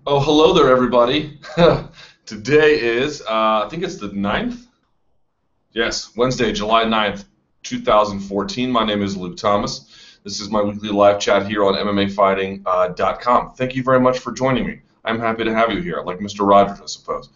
Oh, hello there, everybody. Today is, I think it's the 9th? Yes, Wednesday, July 9th, 2014. My name is Luke Thomas. This is my weekly live chat here on MMAfighting.com. Thank you very much for joining me. I'm happy to have you here, like Mr. Rogers, I suppose.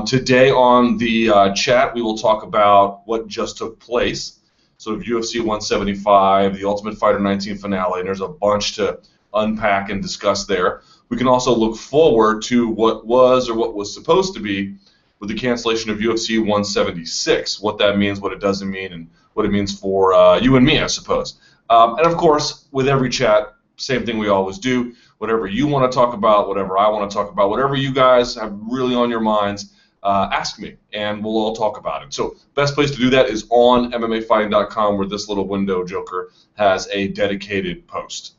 Today on the chat, we will talk about what just took place. Sort of UFC 175, the Ultimate Fighter 19 finale, and there's a bunch to unpack and discuss there. We can also look forward to what was or what was supposed to be with the cancellation of UFC 176, what that means, what it doesn't mean, and what it means for you and me, I suppose. And of course, with every chat, same thing we always do. Whatever you want to talk about, whatever I want to talk about, whatever you guys have really on your minds, ask me, and we'll all talk about it. So best place to do that is on MMAfighting.com, where this little window joker has a dedicated post.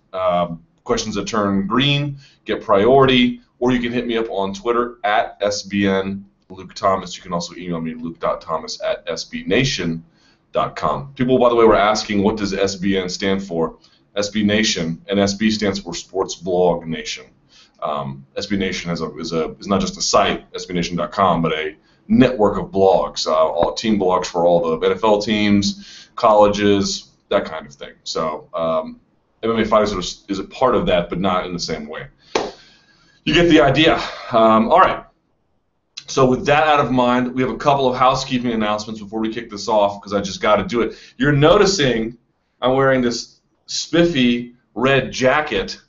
Questions that turn green get priority, or you can hit me up on Twitter at SBN Luke Thomas. You can also email me luke.thomas@sbnation.com. People, by the way, were asking, what does SBN stand for? SB Nation, and SB stands for Sports Blog Nation. SB Nation is not just a site, SBNation.com, but a network of blogs, all team blogs for all the NFL teams, colleges, that kind of thing. So MMA Fighters is a part of that, but not in the same way. You get the idea. All right. So with that out of mind, we have a couple of housekeeping announcements before we kick this off, because I just got to do it. You're noticing I'm wearing this spiffy red jacket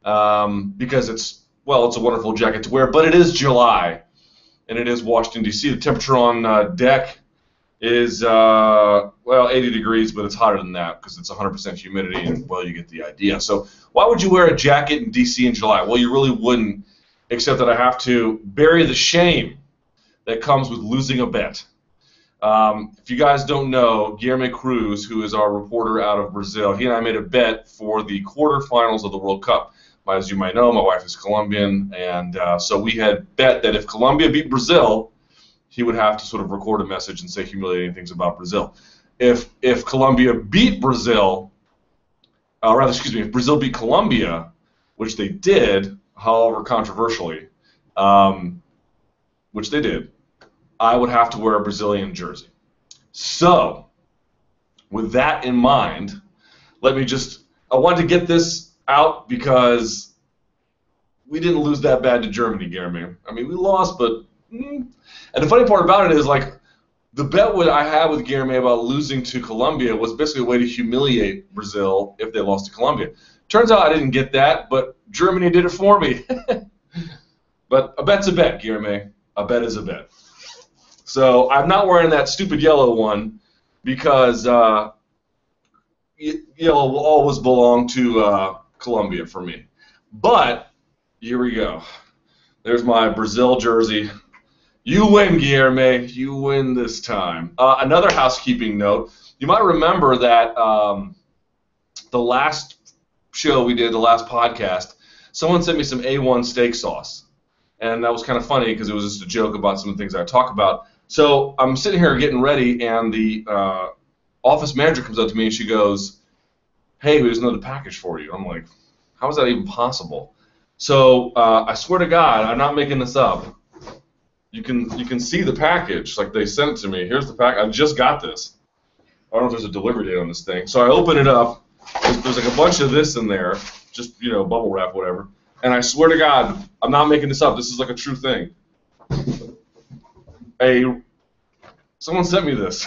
because it's a wonderful jacket to wear, but it is July, and it is Washington, D.C. The temperature on deck is, 80 degrees, but it's hotter than that because it's 100% humidity, and, well, you get the idea. So why would you wear a jacket in D.C. in July? Well, you really wouldn't, except that I have to bury the shame that comes with losing a bet. If you guys don't know, Guilherme Cruz, who is our reporter out of Brazil, he and I made a bet for the quarterfinals of the World Cup. As you might know, my wife is Colombian, and so we had bet that if Colombia beat Brazil, he would have to sort of record a message and say humiliating things about Brazil. If Colombia beat Brazil, if Brazil beat Colombia, which they did, however controversially, which they did, I would have to wear a Brazilian jersey. So, with that in mind, I wanted to get this out because we didn't lose that bad to Germany, Guilherme. I mean, we lost, but... And the funny part about it is, like, the bet I had with Guilherme about losing to Colombia was basically a way to humiliate Brazil if they lost to Colombia. Turns out I didn't get that, but Germany did it for me. But a bet's a bet, Guilherme. A bet is a bet. So I'm not wearing that stupid yellow one because yellow will always belong to Colombia for me. But here we go. There's my Brazil jersey. You win, Guilherme. You win this time. Another housekeeping note. You might remember that the last show we did, the last podcast, someone sent me some A1 steak sauce. And that was kind of funny because it was just a joke about some of the things I talk about. So I'm sitting here getting ready, and the office manager comes up to me, and she goes, "Hey, there's another package for you." I'm like, how is that even possible? So I swear to God, I'm not making this up. You can see the package, like they sent it to me. Here's the pack. I just got this. I don't know if there's a delivery date on this thing. So I open it up. There's like a bunch of this in there, just bubble wrap, whatever. And I swear to God, I'm not making this up. This is like a true thing. Someone sent me this,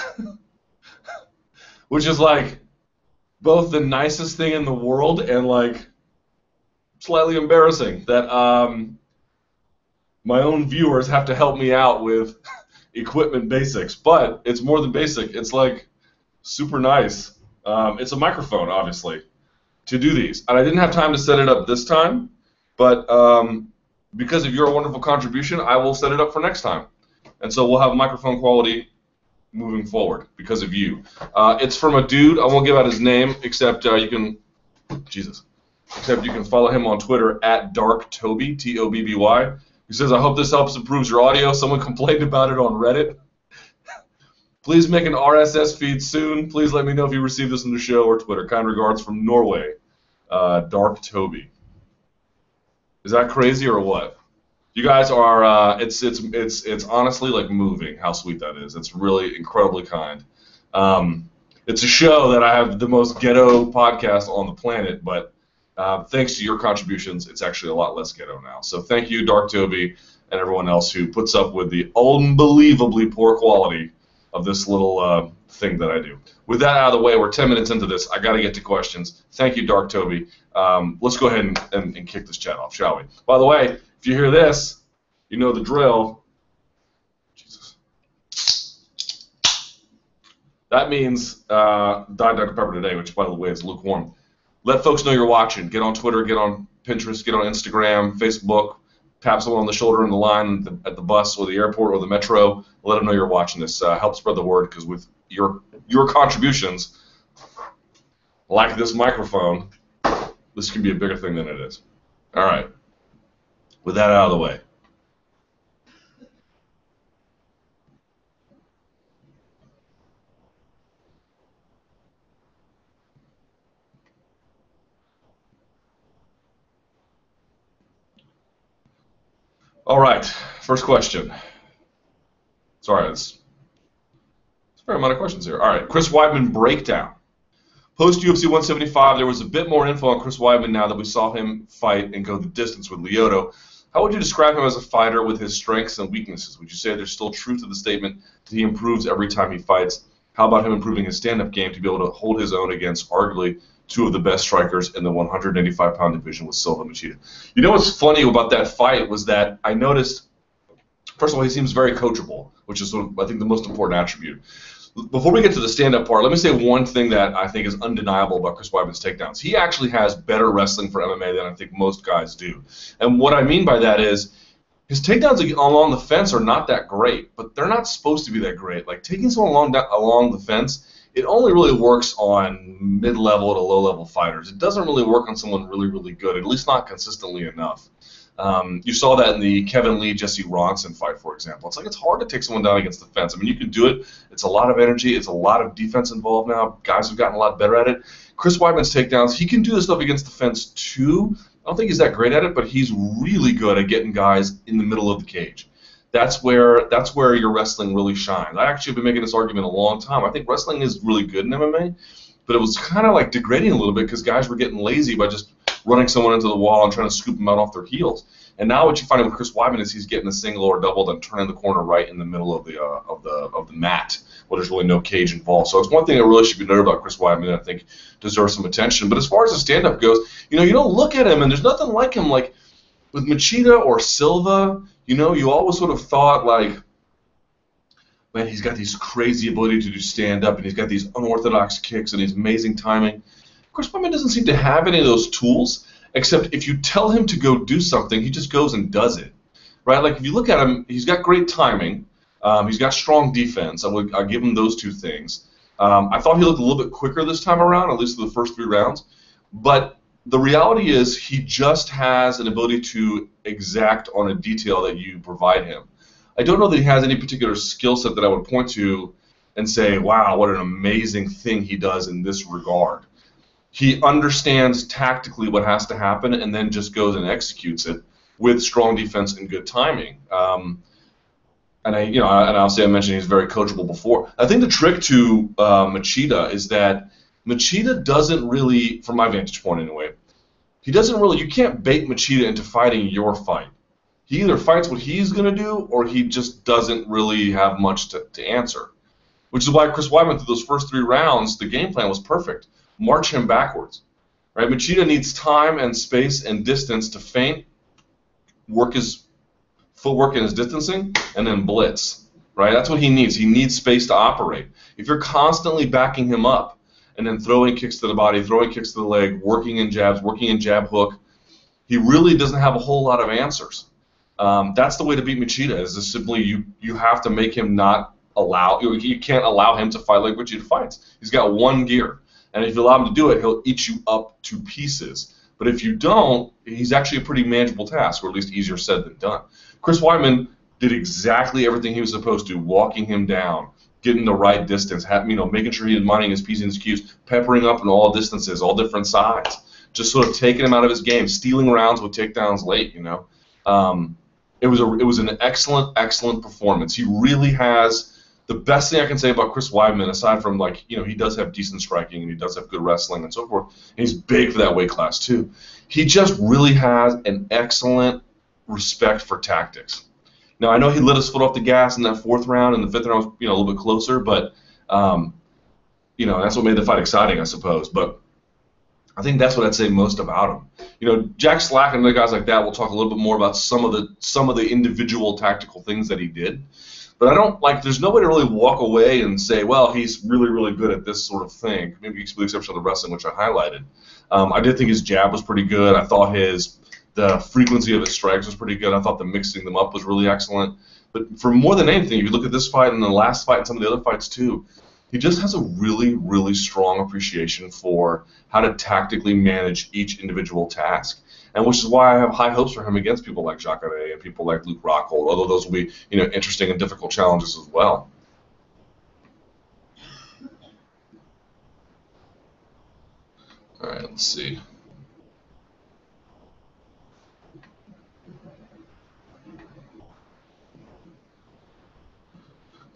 which is like both the nicest thing in the world and like slightly embarrassing that my own viewers have to help me out with equipment basics. But it's more than basic. It's like super nice. It's a microphone, obviously, to do these. And I didn't have time to set it up this time, but because of your wonderful contribution, I will set it up for next time. And so we'll have microphone quality moving forward because of you. It's from a dude. I won't give out his name, except you can follow him on Twitter at DarkToby, T-O-B-B-Y. He says, "I hope this helps improves your audio. Someone complained about it on Reddit. Please make an RSS feed soon. Please let me know if you received this in the show or Twitter. Kind regards from Norway, Dark Toby." Is that crazy or what? You guys are, it's honestly like moving how sweet that is. It's really incredibly kind. It's a show that I have the most ghetto podcast on the planet, but thanks to your contributions, it's actually a lot less ghetto now. So thank you, Dark Toby, and everyone else who puts up with the unbelievably poor quality of this little thing that I do. With that out of the way, we're 10 minutes into this. I got to get to questions. Thank you, Dark Toby. Let's go ahead and kick this chat off, shall we? By the way, if you hear this, you know the drill. Jesus. That means Diet Dr. Pepper today, which, by the way, is lukewarm. Let folks know you're watching. Get on Twitter, get on Pinterest, get on Instagram, Facebook. Tap someone on the shoulder in the line at the bus or the airport or the metro. Let them know you're watching this. Help spread the word, because with your contributions, like this microphone, this can be a bigger thing than it is. All right. With that out of the way. All right. First question. Sorry, it's a fair amount of questions here. All right. Chris Weidman breakdown. Post UFC 175, there was a bit more info on Chris Weidman now that we saw him fight and go the distance with Lyoto. How would you describe him as a fighter with his strengths and weaknesses? Would you say there's still truth to the statement that he improves every time he fights? How about him improving his stand-up game to be able to hold his own against arguably two of the best strikers in the 185-pound division with Silva and Machida? You know what's funny about that fight was that I noticed, first of all, he seems very coachable, which is, I think, the most important attribute. Before we get to the stand-up part, let me say one thing that I think is undeniable about Chris Weidman's takedowns. He actually has better wrestling for MMA than I think most guys do. And what I mean by that is his takedowns along the fence are not that great, but they're not supposed to be that great. Like, taking someone along the fence, it only really works on mid-level to low-level fighters. It doesn't really work on someone really, really good, at least not consistently enough. You saw that in the Kevin Lee-Jesse Ronson fight, for example. It's like it's hard to take someone down against the fence. I mean, you can do it. It's a lot of energy. It's a lot of defense involved now. Guys have gotten a lot better at it. Chris Weidman's takedowns, he can do this stuff against the fence too. I don't think he's that great at it, but he's really good at getting guys in the middle of the cage. That's where your wrestling really shines. I actually have been making this argument a long time. I think wrestling is really good in MMA, but it was kind of like degrading a little bit because guys were getting lazy by just running someone into the wall and trying to scoop them out off their heels. And now what you find with Chris Weidman is he's getting a single or double and turning the corner right in the middle of the mat, where there's really no cage involved. So it's one thing that really should be noted about Chris Weidman that I think deserves some attention. But as far as the stand-up goes, you don't look at him and there's nothing like him. Like with Machida or Silva, you always sort of thought like, man, he's got these crazy ability to do stand-up and he's got these unorthodox kicks and these amazing timing. Chris Weidman doesn't seem to have any of those tools, except if you tell him to go do something, he just goes and does it, right? Like if you look at him, he's got great timing, he's got strong defense. I'll give him those two things. I thought he looked a little bit quicker this time around, at least for the first 3 rounds. But the reality is he just has an ability to exact on a detail that you provide him. I don't know that he has any particular skill set that I would point to and say, wow, what an amazing thing he does in this regard. He understands tactically what has to happen and then just goes and executes it with strong defense and good timing. And obviously I mentioned he's very coachable before. I think the trick to Machida is that Machida doesn't really, from my vantage point anyway, you can't bait Machida into fighting your fight. He either fights what he's going to do or he just doesn't really have much to answer. Which is why Chris Weidman, through those first 3 rounds, the game plan was perfect. March him backwards. Right? Machida needs time and space and distance to feint, work his footwork and his distancing, and then blitz. Right? That's what he needs. He needs space to operate. If you're constantly backing him up and then throwing kicks to the body, throwing kicks to the leg, working in jabs, working in jab hook, he really doesn't have a whole lot of answers. That's the way to beat Machida, is just simply you have to make him not allow, you can't allow him to fight like Machida fights. He's got one gear. And if you allow him to do it, he'll eat you up to pieces. But if you don't, he's actually a pretty manageable task, or at least easier said than done. Chris Weidman did exactly everything he was supposed to, walking him down, getting the right distance, making sure he was minding his P's and his Q's, peppering up in all distances, all different sides, just sort of taking him out of his game, stealing rounds with takedowns late, It was an excellent performance. He really has. The best thing I can say about Chris Weidman, aside from, like, he does have decent striking and he does have good wrestling and so forth, and he's big for that weight class too. He just really has an excellent respect for tactics. Now, I know he lit his foot off the gas in that fourth round, and the fifth round was, a little bit closer, but that's what made the fight exciting, I suppose. But I think that's what I'd say most about him. Jack Slack and other guys like that will talk a little bit more about some of the individual tactical things that he did. But I don't there's no way to really walk away and say, well, he's really, really good at this sort of thing. Maybe with the exception of the wrestling, which I highlighted. I did think his jab was pretty good. I thought the frequency of his strikes was pretty good. I thought the mixing them up was really excellent. But for more than anything, if you look at this fight and the last fight and some of the other fights too, he just has a really, really strong appreciation for how to tactically manage each individual task. And which is why I have high hopes for him against people like Jacare and people like Luke Rockhold, although those will be, interesting and difficult challenges as well. All right, let's see.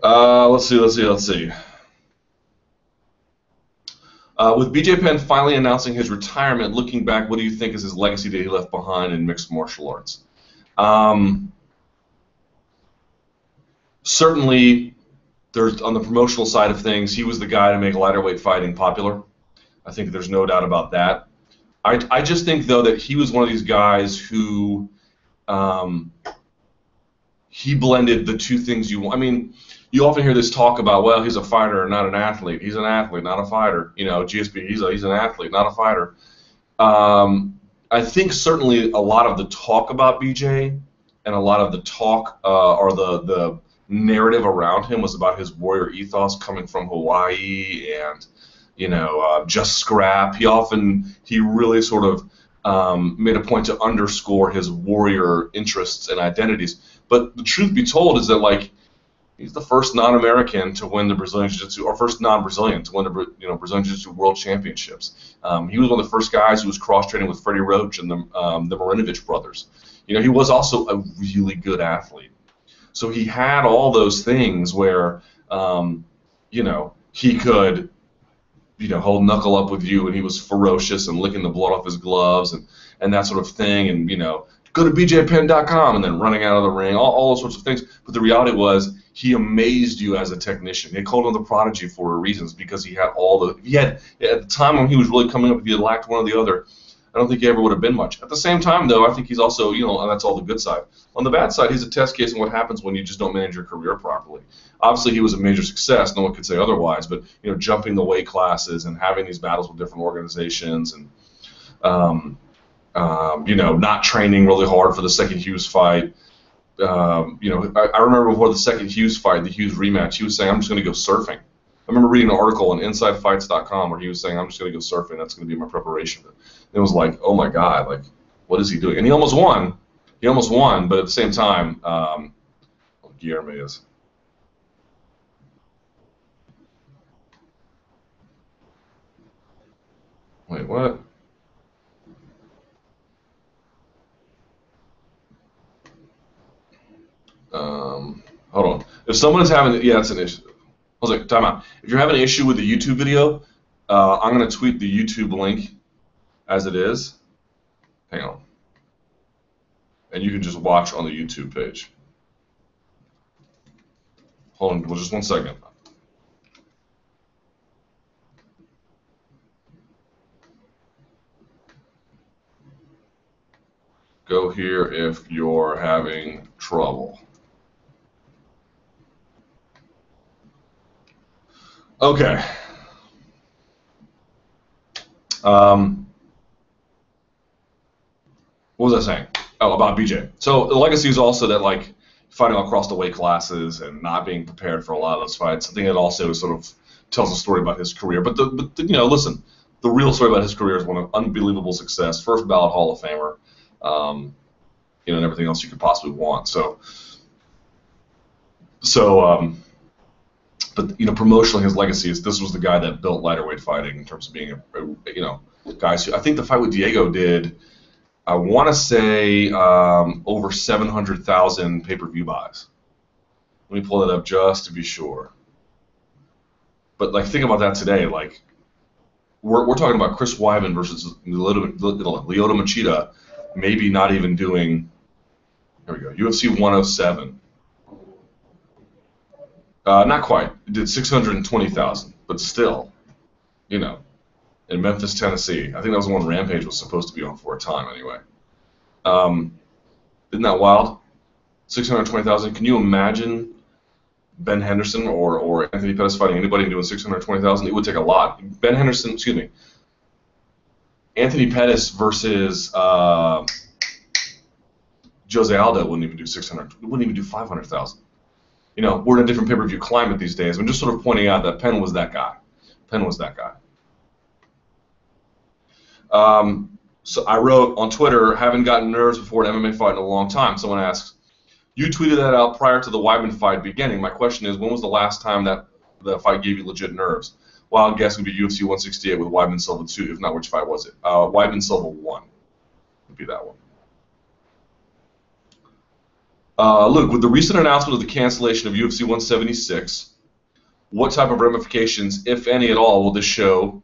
Let's see. With BJ Penn finally announcing his retirement, looking back, what do you think is his legacy that he left behind in mixed martial arts? Certainly, on the promotional side of things, he was the guy to make lighter weight fighting popular. I think there's no doubt about that. I just think, though, that he was one of these guys who he blended the two things you want. I mean, you often hear this talk about, well, he's a fighter, not an athlete. He's an athlete, not a fighter. GSP, he's an athlete, not a fighter. I think certainly a lot of the talk about BJ and a lot of the talk or the narrative around him was about his warrior ethos coming from Hawaii and, just scrap. He really sort of made a point to underscore his warrior interests and identities. But the truth be told is that, he's the first non-American to win the Brazilian Jiu-Jitsu, or first non-Brazilian to win the Brazilian Jiu-Jitsu World Championships. He was one of the first guys who was cross-training with Freddie Roach and the Marinovich brothers. He was also a really good athlete. So he had all those things where, he could, hold knuckle up with you, and he was ferocious and licking the blood off his gloves and that sort of thing, and, go to bjpenn.com and then running out of the ring, all those sorts of things. But the reality was, he amazed you as a technician. They called him the prodigy for reasons, because he had at the time when he was really coming up, if he had lacked one or the other, I don't think he ever would have been much. At the same time, though, I think he's also, and that's all the good side. On the bad side, he's a test case in what happens when you just don't manage your career properly. Obviously, he was a major success. No one could say otherwise. But, jumping the weight classes and having these battles with different organizations and, not training really hard for the second Hughes fight. I remember before the second Hughes fight, the Hughes rematch, he was saying, I'm just going to go surfing. I remember reading an article on InsideFights.com where he was saying, I'm just going to go surfing. That's going to be my preparation. And it was like, oh, my God, what is he doing? And he almost won. But at the same time, Guillermo is. Wait, what? Hold on. If someone's having, it's an issue. I was like, time out. If you're having an issue with the YouTube video, I'm going to tweet the YouTube link as it is. Hang on. And you can just watch on the YouTube page. Hold on, just 1 second. Go here if you're having trouble. Okay. What was I saying? Oh, about BJ. So the legacy is also that, fighting across the weight classes and not being prepared for a lot of those fights. I think it also sort of tells a story about his career. But listen, the real story about his career is one of unbelievable success, first ballot Hall of Famer, and everything else you could possibly want. But promotionally, his legacy is this was the guy that built lighter weight fighting in terms of being guys who, I think the fight with Diego did. I want to say over 700,000 pay-per-view buys. Let me pull that up just to be sure. But like, think about that today. Like, we're talking about Chris Weidman versus Lyoto Machida, maybe not even doing. Here we go. UFC 107. Not quite. It did 620,000, but still, you know, in Memphis, Tennessee. I think that was the one Rampage was supposed to be on for a time, anyway. Isn't that wild? 620,000. Can you imagine Ben Henderson or Anthony Pettis fighting anybody and doing 620,000? It would take a lot. Ben Henderson, excuse me. Anthony Pettis versus Jose Aldo wouldn't even do 600. Wouldn't even do 500,000. You know, we're in a different pay-per-view climate these days. I'm just sort of pointing out that Penn was that guy. Penn was that guy. So I wrote on Twitter, haven't gotten nerves before an MMA fight in a long time. Someone asks, you tweeted that out prior to the Weidman fight beginning. My question is, when was the last time that the fight gave you legit nerves? Wild guess would be UFC 168 with Weidman Silva 2. If not, which fight was it? Weidman Silva 1 would be that one. Luke, with the recent announcement of the cancellation of UFC 176, what type of ramifications, if any at all, will this show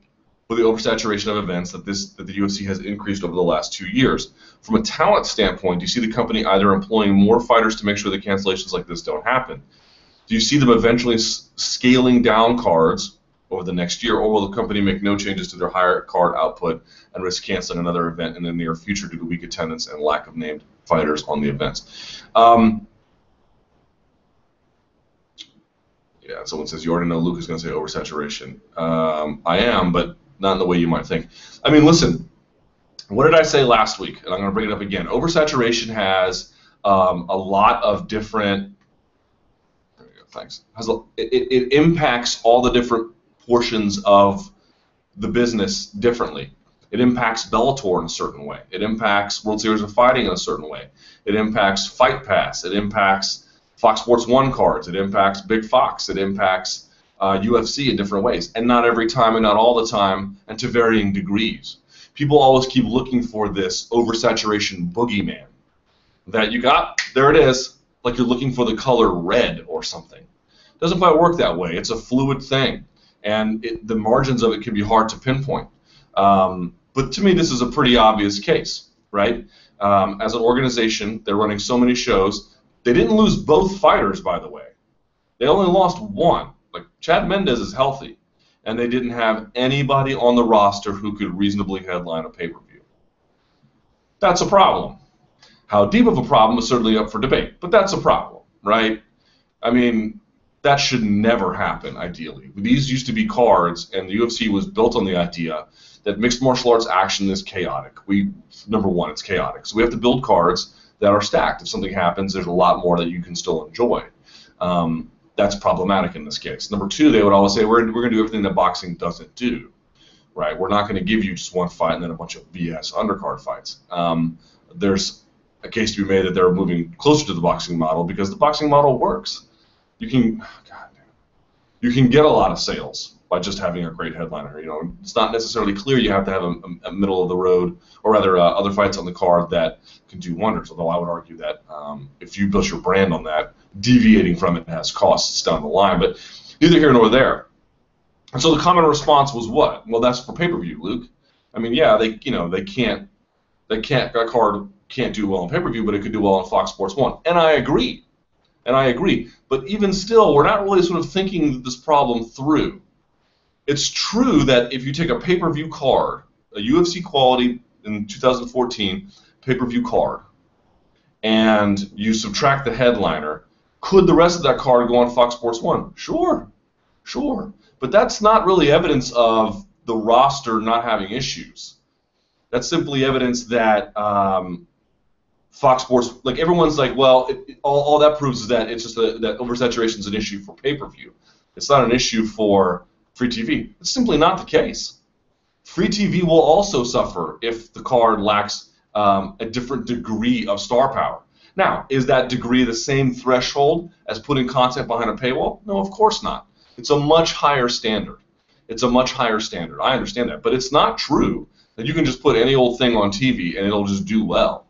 for the oversaturation of events that the UFC has increased over the last 2 years? From a talent standpoint, do you see the company either employing more fighters to make sure that cancellations like this don't happen? Do you see them eventually scaling down cards over the next year, or will the company make no changes to their higher card output and risk canceling another event in the near future due to weak attendance and lack of named fighters on the events? Yeah, someone says, you already know Luke is going to say oversaturation. I am, but not in the way you might think. I mean, listen, what did I say last week? And I'm going to bring it up again. Oversaturation has a lot of different, there we go, thanks. It impacts all the different portions of the business differently. It impacts Bellator in a certain way. It impacts World Series of Fighting in a certain way. It impacts Fight Pass. It impacts Fox Sports 1 cards. It impacts Big Fox. It impacts UFC in different ways. And not every time and not all the time and to varying degrees. People always keep looking for this oversaturation boogeyman that you got, there it is, like you're looking for the color red or something. It doesn't quite work that way. It's a fluid thing. And the margins of it can be hard to pinpoint. But to me, this is a pretty obvious case, right? As an organization, they're running so many shows. They didn't lose both fighters, by the way. They only lost one. Like, Chad Mendes is healthy, and they didn't have anybody on the roster who could reasonably headline a pay-per-view. That's a problem. How deep of a problem is certainly up for debate, but that's a problem, right? I mean, that should never happen, ideally. These used to be cards, and the UFC was built on the idea that mixed martial arts action is chaotic. Number one, it's chaotic. So we have to build cards that are stacked. If something happens, there's a lot more that you can still enjoy. That's problematic in this case. Number two, they would always say, we're going to do everything that boxing doesn't do, right? We're not going to give you just one fight and then a bunch of BS undercard fights. There's a case to be made that they're moving closer to the boxing model because the boxing model works. You can get a lot of sales by just having a great headliner. You know, it's not necessarily clear you have to have a middle of the road, or rather other fights on the card that can do wonders. Although I would argue that if you build your brand on that, deviating from it has costs down the line. But neither here nor there. And so the common response was what? Well, that's for pay-per-view, Luke. I mean, yeah, that card can't do well on pay-per-view, but it could do well on Fox Sports 1. And I agree. But even still, we're not really sort of thinking this problem through. It's true that if you take a pay-per-view card, a UFC quality in 2014 pay-per-view card, and you subtract the headliner, could the rest of that card go on Fox Sports 1? Sure. But that's not really evidence of the roster not having issues. That's simply evidence that Fox Sports, like everyone's like, well, all that proves is that it's just that oversaturation is an issue for pay-per-view. It's not an issue for free TV. It's simply not the case. Free TV will also suffer if the card lacks a different degree of star power. Now, is that degree the same threshold as putting content behind a paywall? No, of course not. It's a much higher standard. I understand that. But it's not true that you can just put any old thing on TV and it'll just do well.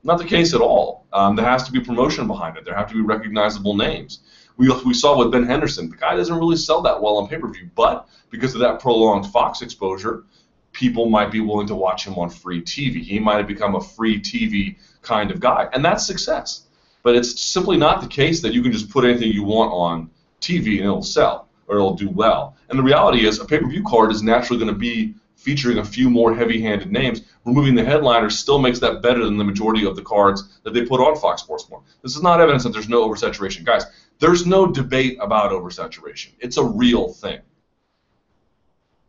Not the case at all. There has to be promotion behind it. There have to be recognizable names. We saw with Ben Henderson, the guy doesn't really sell that well on pay-per-view, but because of that prolonged Fox exposure, people might be willing to watch him on free TV. He might have become a free TV kind of guy, and that's success. But it's simply not the case that you can just put anything you want on TV and it'll sell or it'll do well. And the reality is a pay-per-view card is naturally going to be featuring a few more heavy-handed names. Removing the headliner still makes that better than the majority of the cards that they put on Fox Sports More. This is not evidence that there's no oversaturation. Guys, there's no debate about oversaturation. It's a real thing.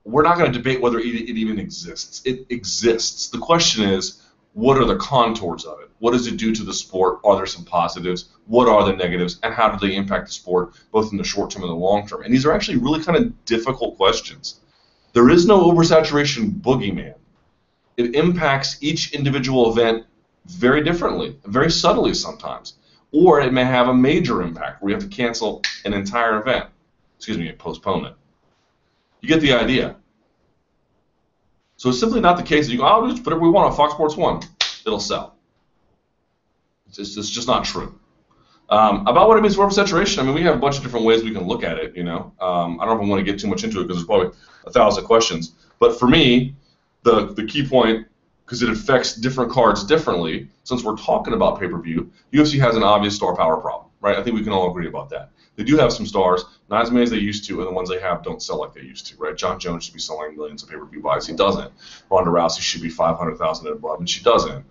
We're not going to debate whether it even exists. It exists. The question is, what are the contours of it? What does it do to the sport? Are there some positives? What are the negatives? And how do they impact the sport, both in the short term and the long term? And these are actually really kind of difficult questions. There is no oversaturation boogeyman. It impacts each individual event very differently, very subtly sometimes. Or it may have a major impact where you have to cancel an entire event. Excuse me, postpone it. You get the idea. So it's simply not the case that you go, oh, just put whatever we want on Fox Sports 1. It'll sell. It's just not true. About what it means for oversaturation, I mean, we have a bunch of different ways we can look at it, you know. I don't know if I want to get too much into it because there's probably 1,000 questions. But for me, the key point, because it affects different cards differently, since we're talking about pay-per-view, UFC has an obvious star power problem, right? I think we can all agree about that. They do have some stars, not as many as they used to, and the ones they have don't sell like they used to, right? John Jones should be selling millions of pay-per-view buys. He doesn't. Ronda Rousey should be 500,000 and above, and she doesn't.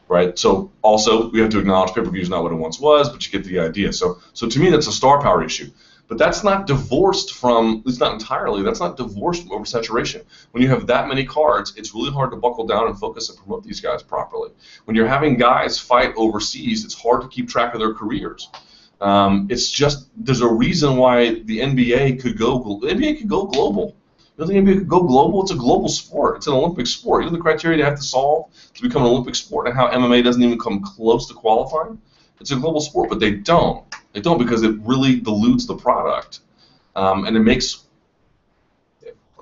Right? So also, we have to acknowledge pay-per-view is not what it once was, but you get the idea. So to me, that's a star power issue. But that's not divorced from, at least not entirely, that's not divorced from oversaturation. When you have that many cards, it's really hard to buckle down and focus and promote these guys properly. When you're having guys fight overseas, it's hard to keep track of their careers. It's just, there's a reason why the NBA could go global. You don't think NBA could go global? It's a global sport. It's an Olympic sport. You know the criteria they have to solve to become an Olympic sport and how MMA doesn't even come close to qualifying? It's a global sport, but they don't. They don't because it really dilutes the product. And it makes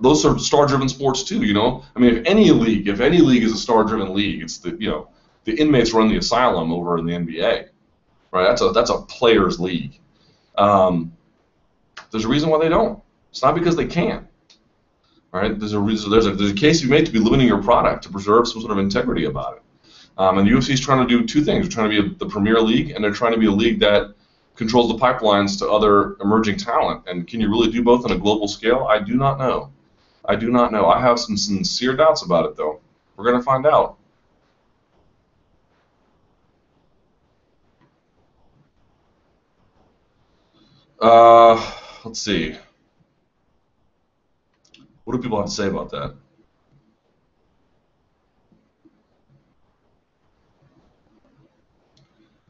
those are star-driven sports too, you know? I mean, if any league is a star-driven league, it's the, you know, the inmates run the asylum over in the NBA. Right? That's a players' league. There's a reason why they don't. It's not because they can't. Right? There's a reason. There's a case you made to be limiting your product to preserve some sort of integrity about it. And the UFC is trying to do two things. They're trying to be the premier league, and they're trying to be a league that controls the pipelines to other emerging talent. And can you really do both on a global scale? I do not know. I do not know. I have some sincere doubts about it, though. We're going to find out. Let's see. What do people have to say about that?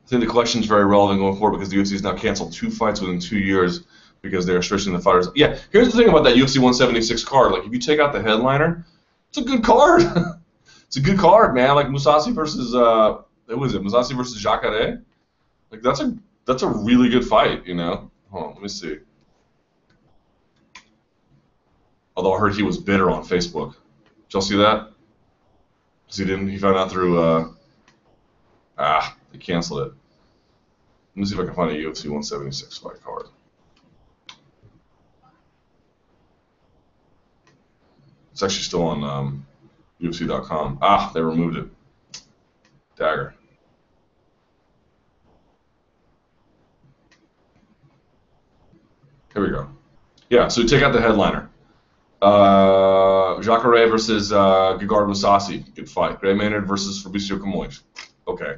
I think the question is very relevant going forward because the UFC has now canceled 2 fights within 2 years because they're restricting the fighters. Yeah, here's the thing about that UFC 176 card. Like, if you take out the headliner, it's a good card. It's a good card, man. Like Mousasi versus who was it? Mousasi versus Jacare. Like that's a really good fight, you know. Hold on, let me see. Although I heard he was bitter on Facebook. Did y'all see that? Because he found out through, they canceled it. Let me see if I can find a UFC 176 fight card. It's actually still on UFC.com. They removed it. Dagger. Here we go. Yeah, so take out the headliner. Jacare versus Gegard Mousasi. Good fight. Gray Maynard versus Fabricio Camoes. Okay.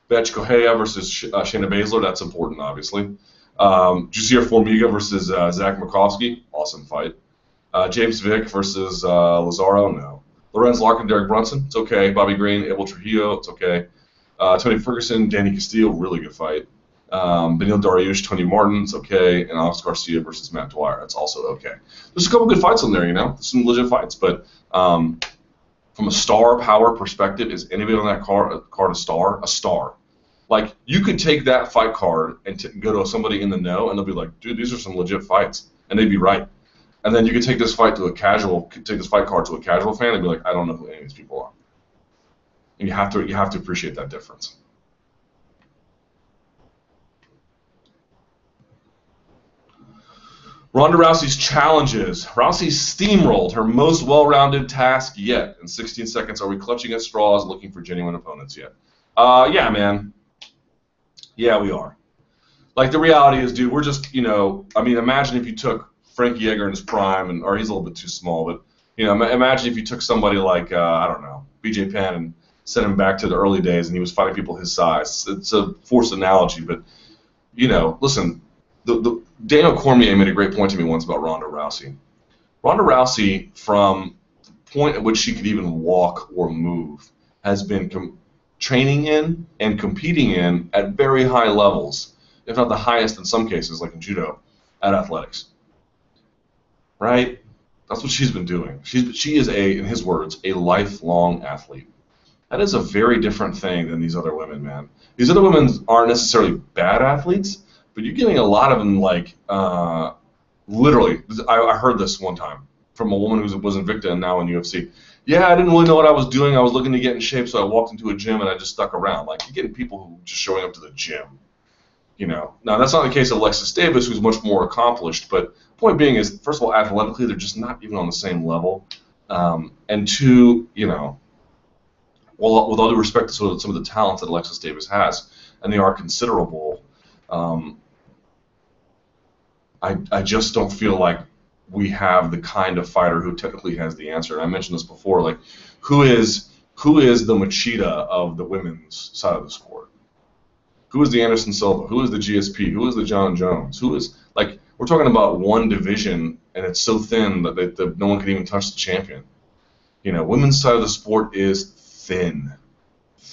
Betch Correia versus Shayna Baszler. That's important, obviously. Jussier Formiga versus Zach Markovsky. Awesome fight. James Vick versus Lazaro. No. Lorenz Larkin, Derek Brunson. It's okay. Bobby Green, Abel Trujillo. It's okay. Tony Ferguson, Danny Castillo. Really good fight. Benil Dariush, Tony Martin. It's okay. And Alex Garcia versus Matt Dwyer. That's also okay. There's a couple good fights on there, you know. There's some legit fights. But from a star power perspective, is anybody on that card a star? A star. Like, you could take that fight card and go to somebody in the know, and they'll be like, dude, these are some legit fights. And they'd be right. And then you could take this fight to a casual, take this fight card to a casual fan and be like, I don't know who any of these people are. And you have to appreciate that difference. Ronda Rousey's challenges. Rousey steamrolled her most well-rounded task yet. In 16 seconds, are we clutching at straws looking for genuine opponents yet? Yeah, man. Yeah, we are. Like, the reality is, dude, we're just, I mean, imagine if you took Frankie Edgar in his prime, or he's a little bit too small, but, imagine if you took somebody like, I don't know, BJ Penn and sent him back to the early days and he was fighting people his size. It's a forced analogy, but, listen, Daniel Cormier made a great point to me once about Ronda Rousey. Ronda Rousey, from the point at which she could even walk or move, has been training in and competing in at very high levels, if not the highest in some cases, like in judo, at athletics. Right? That's what she's been doing. She is, in his words, a lifelong athlete. That is a very different thing than these other women, man. These other women aren't necessarily bad athletes, but you're getting a lot of them, like, literally, I heard this one time from a woman who was Invicta and now in UFC. Yeah, I didn't really know what I was doing. I was looking to get in shape, so I walked into a gym and I just stuck around. Like, you're getting people who are just showing up to the gym, Now, that's not the case of Alexis Davis, who's much more accomplished, but the point being is, first of all, athletically, they're just not even on the same level. And two, well, with all due respect to sort of some of the talents that Alexis Davis has, and they are considerable, I just don't feel like we have the kind of fighter who technically has the answer. And I mentioned this before, like, who is the Machida of the women's side of the sport? Who is the Anderson Silva? Who is the GSP? Who is the John Jones? Who is, like, we're talking about one division, and it's so thin that no one can even touch the champion. Women's side of the sport is thin.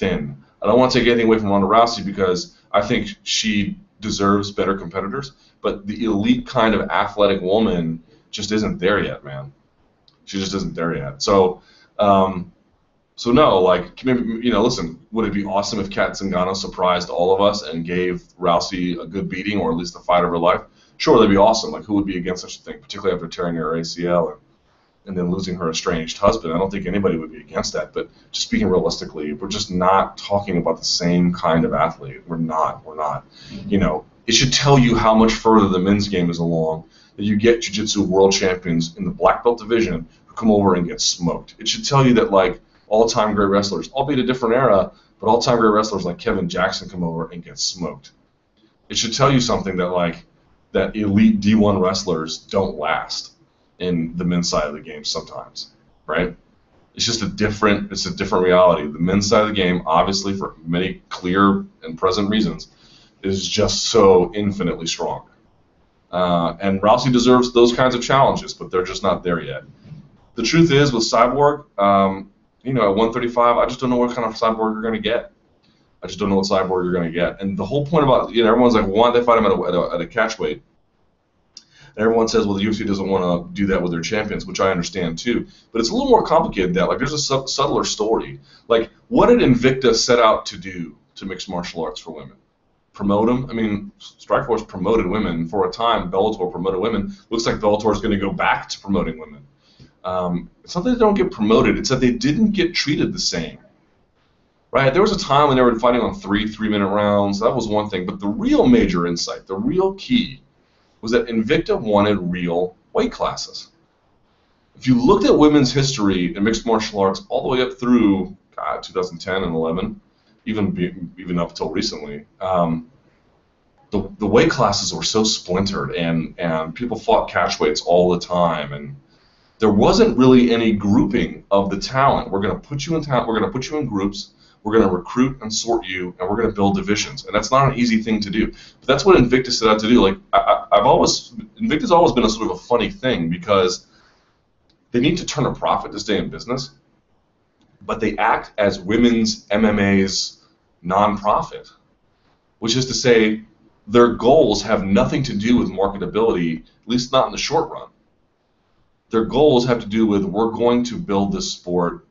I don't want to take anything away from Ronda Rousey because I think she deserves better competitors, but the elite kind of athletic woman just isn't there yet, man. She just isn't there yet. So no, like, maybe, listen, would it be awesome if Kat Zingano surprised all of us and gave Rousey a good beating, or at least the fight of her life? Sure, that'd be awesome. Like, who would be against such a thing, particularly after tearing her ACL and then losing her estranged husband? I don't think anybody would be against that. But just speaking realistically, we're just not talking about the same kind of athlete. We're not. It should tell you how much further the men's game is along that you get jiu-jitsu world champions in the black belt division who come over and get smoked. It should tell you that, like, all-time great wrestlers, albeit a different era, but all-time great wrestlers like Kevin Jackson come over and get smoked. It should tell you something that, like, that elite D1 wrestlers don't last in the men's side of the game sometimes, right? It's just a different reality. The men's side of the game, obviously for many clear and present reasons, is just so infinitely strong. And Rousey deserves those kinds of challenges, but they're just not there yet. The truth is, with Cyborg, at 135, I just don't know what kind of Cyborg you're going to get. I just don't know what Cyborg you're going to get. And the whole point about, everyone's like, why don't they fight him at a catch weight? And everyone says, well, the UFC doesn't want to do that with their champions, which I understand too. But it's a little more complicated than that. Like, there's a subtler story. Like, what did Invicta set out to do to mixed martial arts for women? Promote them? I mean, Strikeforce promoted women. For a time, Bellator promoted women. Looks like Bellator is going to go back to promoting women. It's not that they don't get promoted. It's that they didn't get treated the same. Right? There was a time when they were fighting on three-minute rounds. That was one thing. But the real major insight, the real key, was that Invicta wanted real weight classes. If you looked at women's history in mixed martial arts all the way up through 2010 and 11, even up until recently, the weight classes were so splintered, and people fought catch weights all the time, and there wasn't really any grouping of the talent. We're going to put you in talent. We're going to put you in groups. We're going to recruit and sort you, and we're going to build divisions. And that's not an easy thing to do. But that's what Invicta set out to do. Like, Invicta's always been a sort of a funny thing because they need to turn a profit to stay in business, but they act as women's MMA's nonprofit, which is to say their goals have nothing to do with marketability, at least not in the short run. Their goals have to do with, we're going to build this sport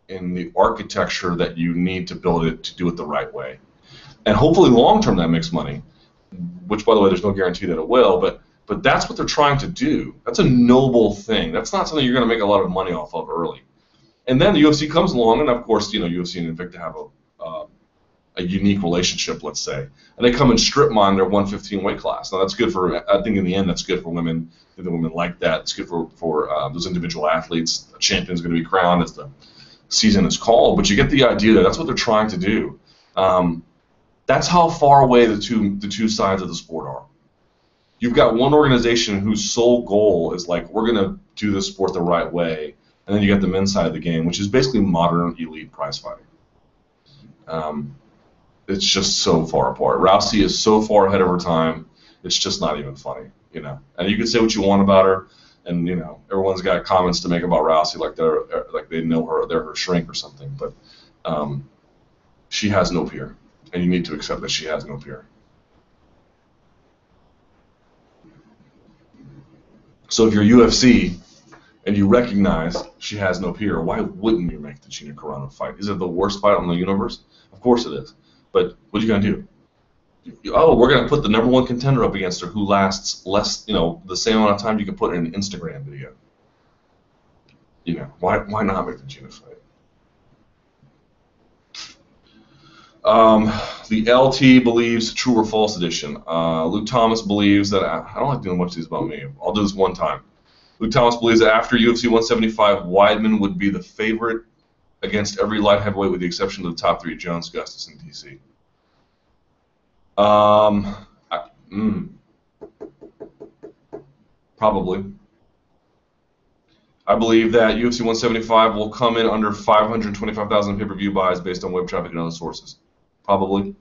in the architecture that you need to build it to do it the right way. And hopefully long term that makes money, which, by the way, there's no guarantee that it will, but But that's what they're trying to do. That's a noble thing. That's not something you're going to make a lot of money off of early. And then the UFC comes along, and of course, UFC and Invicta have a unique relationship, let's say, and they come and strip mine their 115 weight class. Now that's good for, I think in the end, that's good for women. I think the women like that. It's good for those individual athletes. A champion's going to be crowned as the season is called. But you get the idea that that's what they're trying to do. That's how far away the two sides of the sport are. You've got one organization whose sole goal is like, we're going to do this sport the right way, and then you got the men's side of the game, which is basically modern elite prize fighting. It's just so far apart. Rousey is so far ahead of her time. It's just not even funny, And you can say what you want about her, and everyone's got comments to make about Rousey, like they know her, they're her shrink or something. But she has no peer, and you need to accept that she has no peer. So if you're UFC and you recognize she has no peer, why wouldn't you make the Gina Carano fight? Is it the worst fight on the universe? Of course it is. But what are you going to do? Oh, we're going to put the #1 contender up against her who lasts less, the same amount of time you can put in an Instagram video. Why not make the Gina fight? The LT believes true or false edition. Luke Thomas believes that, I don't like doing much of these about me. I'll do this one time. Luke Thomas believes that after UFC 175, Weidman would be the favorite against every light heavyweight with the exception of the top 3, Jones, Gustus, and DC. Probably. I believe that UFC 175 will come in under 525,000 pay-per-view buys based on web traffic and other sources. Probably.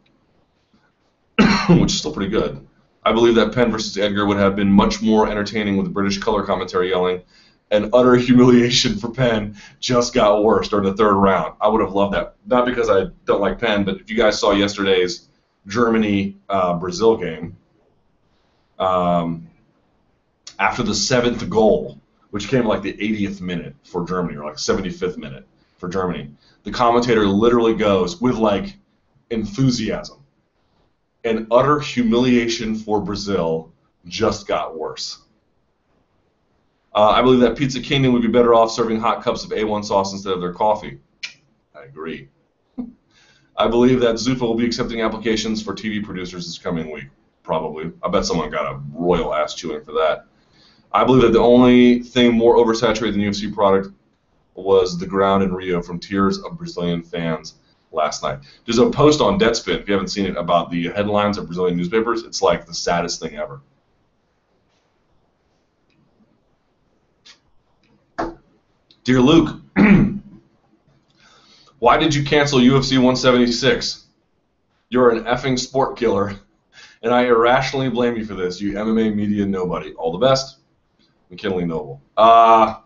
Which is still pretty good. I believe that Penn versus Edgar would have been much more entertaining with British color commentary yelling, "An utter humiliation for Penn, just got worse" during the 3rd round. I would have loved that. Not because I don't like Penn, but if you guys saw yesterday's Germany-Brazil game, after the 7th goal, which came like the 80th minute for Germany, or like 75th minute for Germany, the commentator literally goes with like enthusiasm, "An utter humiliation for Brazil, just got worse." I believe that Pizza Kingdom would be better off serving hot cups of A1 sauce instead of their coffee. I agree. I believe that Zuffa will be accepting applications for TV producers this coming week. Probably. I bet someone got a royal ass chewing for that. I believe that the only thing more oversaturated than UFC product was the ground in Rio from tears of Brazilian fans last night. There's a post on Deadspin, if you haven't seen it, about the headlines of Brazilian newspapers. It's like the saddest thing ever. Dear Luke, why did you cancel UFC 176? You're an effing sport killer, and I irrationally blame you for this, you MMA media nobody. All the best, McKinley Noble. What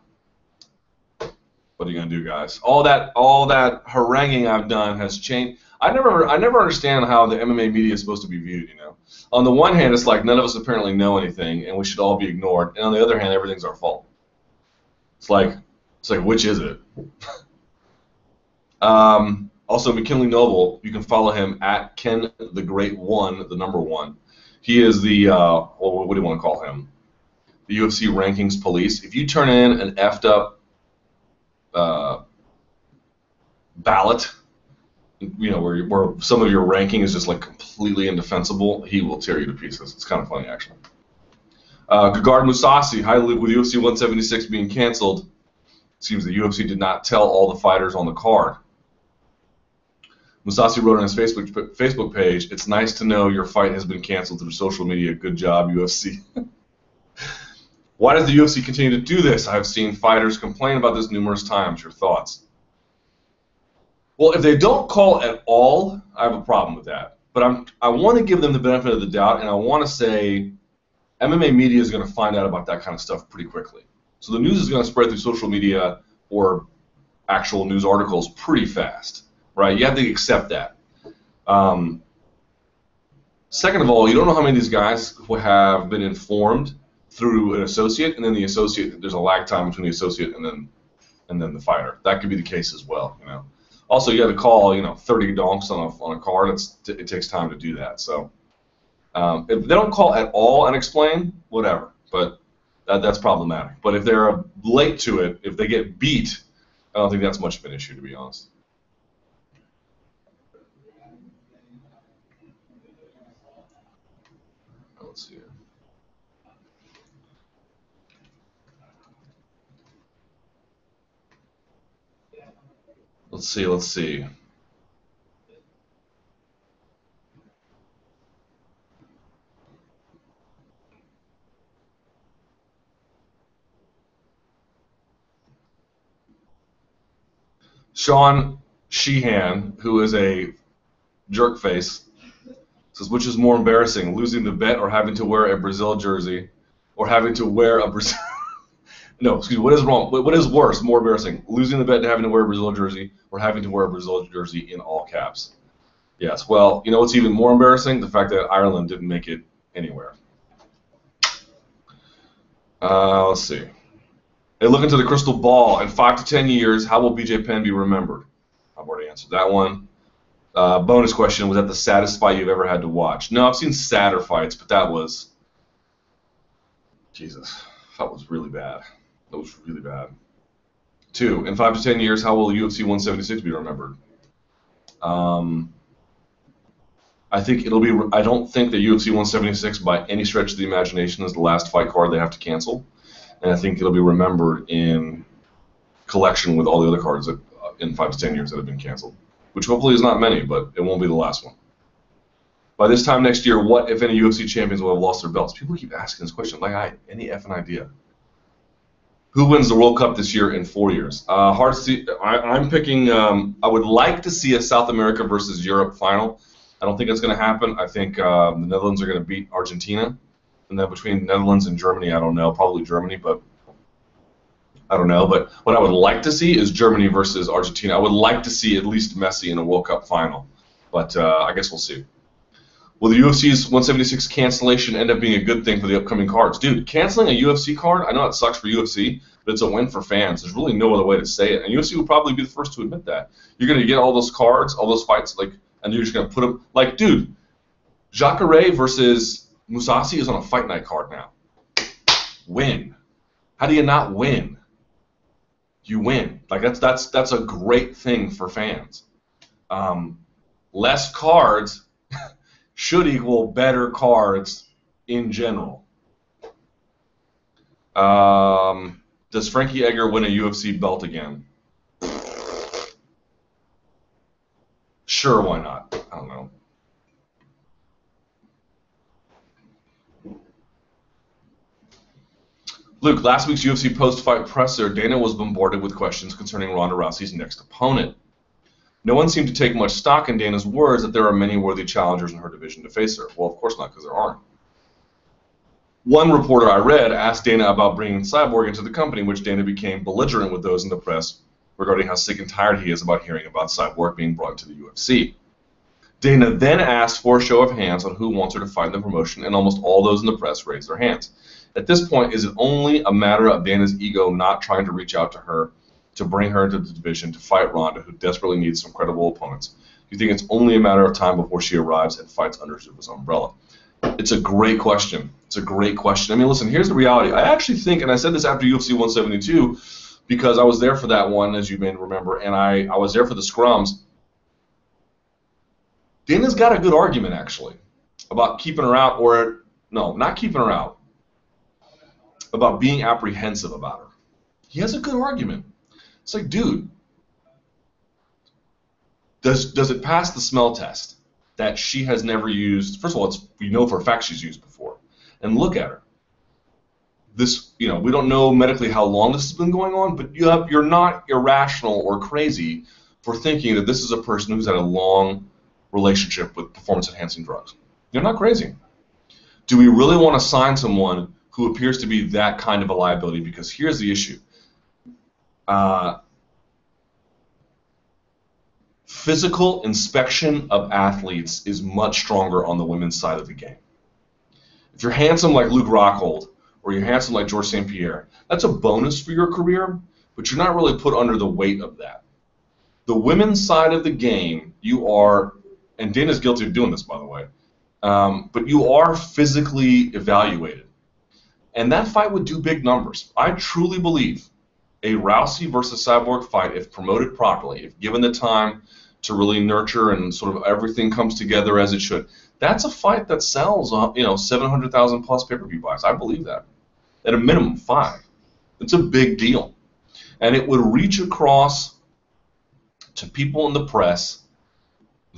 are you gonna do, guys? All that haranguing I've done has changed. I never understand how the MMA media is supposed to be viewed. On the one hand, it's like none of us apparently know anything, and we should all be ignored. And on the other hand, everything's our fault. It's like which is it? Also, McKinley Noble, you can follow him at Ken the Great One, the number 1. He is the what do you want to call him? The UFC rankings police. If you turn in an effed up ballot, where some of your ranking is just like completely indefensible, he will tear you to pieces. It's kind of funny, actually. Gegard Mousasi, hi Luke, with UFC 176 being canceled, it seems the UFC did not tell all the fighters on the card. Mousasi wrote on his Facebook page, "It's nice to know your fight has been canceled through social media. Good job, UFC." Why does the UFC continue to do this? I've seen fighters complain about this numerous times. Your thoughts? Well, if they don't call at all, I have a problem with that. But I want to give them the benefit of the doubt, and I want to say MMA media is going to find out about that kind of stuff pretty quickly. So the news is going to spread through social media or actual news articles pretty fast, right? You have to accept that. Second of all, you don't know how many of these guys have been informed through an associate, and then the associate, there's a lag time between the associate and then the fighter. That could be the case as well, Also, you got to call, 30 donks on a card. It takes time to do that. So If they don't call at all and explain, whatever. But that's problematic. But if they're late to it, if they get beat, I don't think that's much of an issue, to be honest. Let's see. Let's see. Sean Sheehan, who is a jerk face, says, which is more embarrassing, losing the bet or having to wear a Brazil jersey, or having to wear a Brazil... No, excuse me, what is wrong? What is worse, more embarrassing, losing the bet and having to wear a Brazil jersey, or having to wear a Brazil jersey in all caps? Yes, well, you know what's even more embarrassing? The fact that Ireland didn't make it anywhere. Let's see. Hey, look into the crystal ball. In 5 to 10 years, how will BJ Penn be remembered? I've already answered that one. Bonus question, was that the saddest fight you've ever had to watch? No, I've seen sadder fights, but that was... Jesus, that was really bad. That was really bad. 2, in 5 to 10 years, how will UFC 176 be remembered? I think it'll be... I don't think that UFC 176, by any stretch of the imagination, is the last fight card they have to cancel. And I think it'll be remembered in collection with all the other cards that, in 5 to 10 years that have been canceled, which hopefully is not many, but it won't be the last one. By this time next year, what, if any, UFC champions will have lost their belts? People keep asking this question like I had any effing idea. Who wins the World Cup this year in 4 years? Hard to see. I'm picking, I would like to see a South America versus Europe final. I don't think that's going to happen. I think the Netherlands are going to beat Argentina. And then between Netherlands and Germany, I don't know. Probably Germany, but I don't know. But what I would like to see is Germany versus Argentina. I would like to see at least Messi in a World Cup final. But I guess we'll see. Will the UFC's 176 cancellation end up being a good thing for the upcoming cards? Dude, canceling a UFC card, I know it sucks for UFC, but it's a win for fans. There's really no other way to say it. And UFC would probably be the first to admit that. You're going to get all those cards, all those fights, and you're just going to put them... Like, dude, Jacare versus Mousasi is on a Fight Night card now. Win. How do you not win? You win. Like, that's a great thing for fans. Less cards should equal better cards in general. Does Frankie Edgar win a UFC belt again? Sure, why not? I don't know. Luke, last week's UFC post-fight presser, Dana was bombarded with questions concerning Ronda Rousey's next opponent. No one seemed to take much stock in Dana's words that there are many worthy challengers in her division to face her. Well, of course not, because there aren't. One reporter I read asked Dana about bringing Cyborg into the company, which Dana became belligerent with those in the press regarding how sick and tired he is about hearing about Cyborg being brought to the UFC. Dana then asked for a show of hands on who wants her to fight in the promotion, and almost all those in the press raised their hands. At this point, is it only a matter of Dana's ego not trying to reach out to her to bring her into the division to fight Ronda, who desperately needs some credible opponents? Do you think it's only a matter of time before she arrives and fights under Zuba's umbrella? It's a great question. It's a great question. I mean, listen, here's the reality. I actually think, and I said this after UFC 172, because I was there for that one, as you may remember, and I was there for the scrums. Dana's got a good argument, actually, about keeping her out, or, no, not keeping her out, about being apprehensive about her. He has a good argument. It's like, dude, does it pass the smell test that she has never used? First of all, we know for a fact she's used before. And look at her. This, we don't know medically how long this has been going on, but you're not irrational or crazy for thinking that this is a person who's had a long relationship with performance-enhancing drugs. You're not crazy. Do we really want to sign someone who appears to be that kind of a liability? Because here's the issue. Physical inspection of athletes is much stronger on the women's side of the game. If you're handsome like Luke Rockhold, or you're handsome like George St. Pierre, that's a bonus for your career, but you're not really put under the weight of that. The women's side of the game, you are, and Dana's guilty of doing this, by the way, but you are physically evaluated. And that fight would do big numbers. I truly believe a Rousey versus Cyborg fight, if promoted properly, if given the time to really nurture and sort of everything comes together as it should, that's a fight that sells, 700,000 plus pay-per-view buys. I believe that. At a minimum, 5. It's a big deal. And it would reach across to people in the press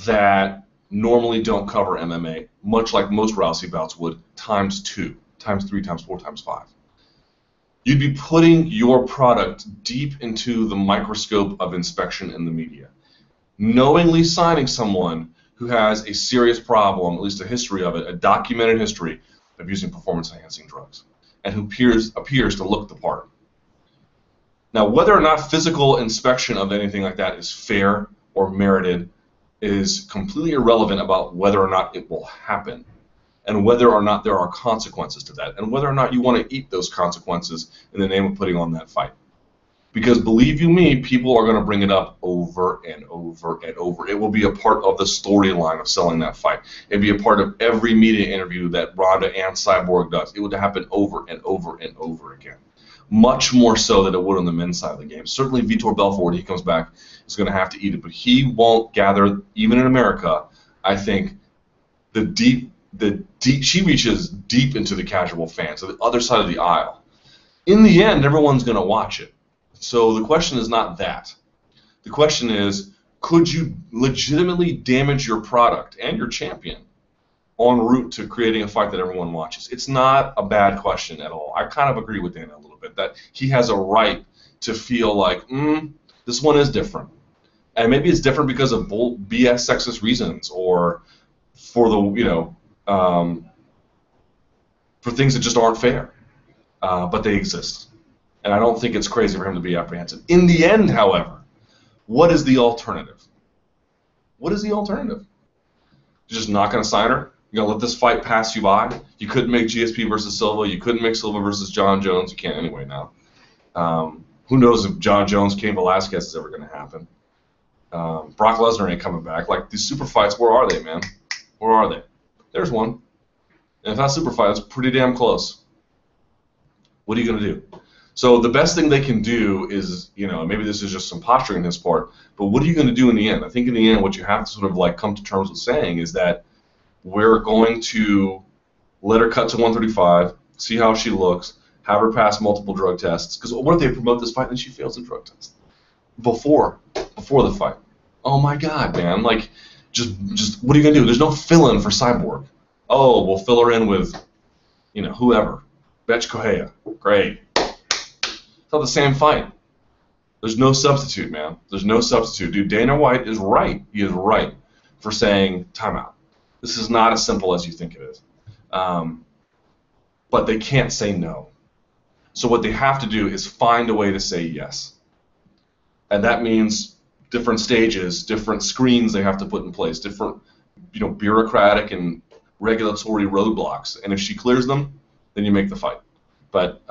that normally don't cover MMA, much like most Rousey bouts would, times 2, times 3, times 4, times 5. You'd be putting your product deep into the microscope of inspection in the media. Knowingly signing someone who has a serious problem, at least a history of it, a documented history of using performance-enhancing drugs, and who appears to look the part. Now, whether or not physical inspection of anything like that is fair or merited is completely irrelevant about whether or not it will happen, and whether or not there are consequences to that, and whether or not you want to eat those consequences in the name of putting on that fight. Because believe you me, people are going to bring it up over and over and over. It will be a part of the storyline of selling that fight. It'd be a part of every media interview that Ronda and Cyborg does. It would happen over and over and over again. Much more so than it would on the men's side of the game. Certainly Vitor Belfort, when he comes back, is going to have to eat it. But he won't gather, even in America, I think, she reaches deep into the casual fans, so the other side of the aisle. In the end, everyone's going to watch it. So the question is not that. The question is, could you legitimately damage your product and your champion en route to creating a fight that everyone watches? It's not a bad question at all. I kind of agree with Dana a little bit, that he has a right to feel like, this one is different. And maybe it's different because of BS sexist reasons, or for the, for things that just aren't fair. But they exist. And I don't think it's crazy for him to be apprehensive. In the end, however, what is the alternative? What is the alternative? You're just not going to sign her? You're going to let this fight pass you by? You couldn't make GSP versus Silva. You couldn't make Silva versus John Jones. You can't anyway now. Who knows if John Jones, Cain Velasquez is ever going to happen. Brock Lesnar ain't coming back. Like, these super fights, where are they, man? Where are they? There's one. And if that super fight, it's pretty damn close. What are you going to do? So the best thing they can do is, maybe this is just some posturing on his part, but what are you going to do in the end? I think in the end what you have to sort of like come to terms with saying is that we're going to let her cut to 135, see how she looks, have her pass multiple drug tests, because what if they promote this fight and she fails the drug test? Before the fight. Oh my God, man. Like, just what are you going to do? There's no fill-in for Cyborg. Oh, we'll fill her in with, whoever. Betch Correia. Great. It's not the same fight. There's no substitute, man. There's no substitute. Dude, Dana White is right. He is right for saying timeout. This is not as simple as you think it is. But they can't say no. So what they have to do is find a way to say yes. And that means different stages, different screens they have to put in place, different, bureaucratic and regulatory roadblocks. And if she clears them, then you make the fight. But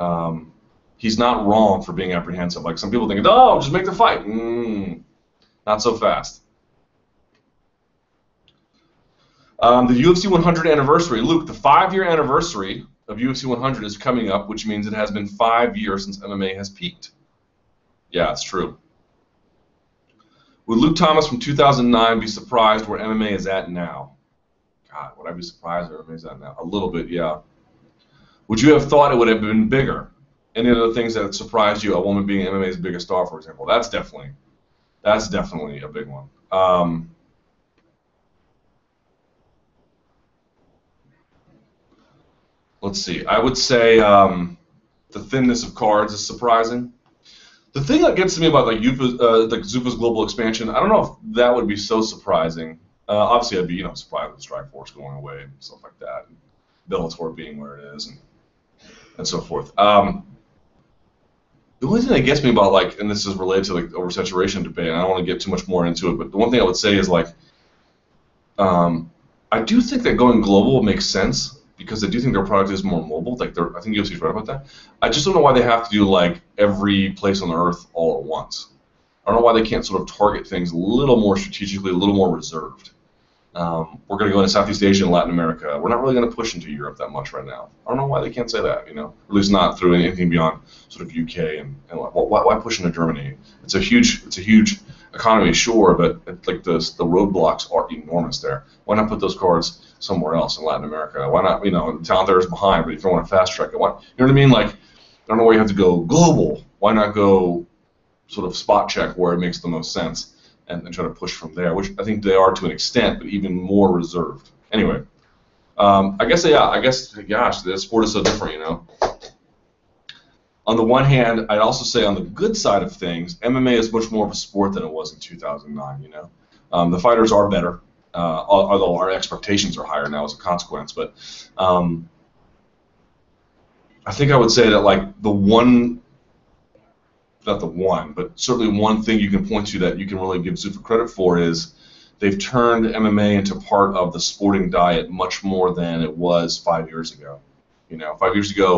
he's not wrong for being apprehensive. Like, some people think, oh, just make the fight. Not so fast. The UFC 100 anniversary. Luke, the 5-year anniversary of UFC 100 is coming up, which means it has been 5 years since MMA has peaked. Yeah, it's true. Would Luke Thomas from 2009 be surprised where MMA is at now? God, would I be surprised where MMA is at now? A little bit, yeah. Would you have thought it would have been bigger? Any of the things that surprised you, a woman being MMA's biggest star, for example? That's definitely a big one. Let's see. I would say the thinness of cards is surprising. The thing that gets to me about like Zuffa's global expansion, I don't know if that would be so surprising. Obviously, I'd be surprised with Strikeforce going away and stuff like that, and Bellator being where it is, and so forth. The only thing that gets me about, like, and this is related to like oversaturation debate, and I don't want to get too much more into it, but the one thing I would say is like, I do think that going global makes sense, because I do think their product is more mobile. Like, I think UFC's right about that. I just don't know why they have to do like every place on the earth all at once. I don't know why they can't sort of target things a little more strategically, a little more reserved. We're going to go into Southeast Asia and Latin America. We're not really going to push into Europe that much right now. I don't know why they can't say that, you know, at least not through anything beyond sort of UK and why push into Germany? It's a huge economy, sure, but like the roadblocks are enormous there. Why not put those cards somewhere else in Latin America? Why not, you know, the talent there is behind, but if you want to fast track it, why, you know what I mean? Like, I don't know why you have to go global. Why not go sort of spot check where it makes the most sense? And try to push from there, which I think they are to an extent, but even more reserved. Anyway, I guess, gosh, the sport is so different, you know. On the one hand, I'd also say on the good side of things, MMA is much more of a sport than it was in 2009, you know. The fighters are better, although our expectations are higher now as a consequence. But I think I would say that, like, not the one, but certainly one thing you can point to that you can really give Zuffa credit for is they've turned MMA into part of the sporting diet much more than it was 5 years ago. You know, 5 years ago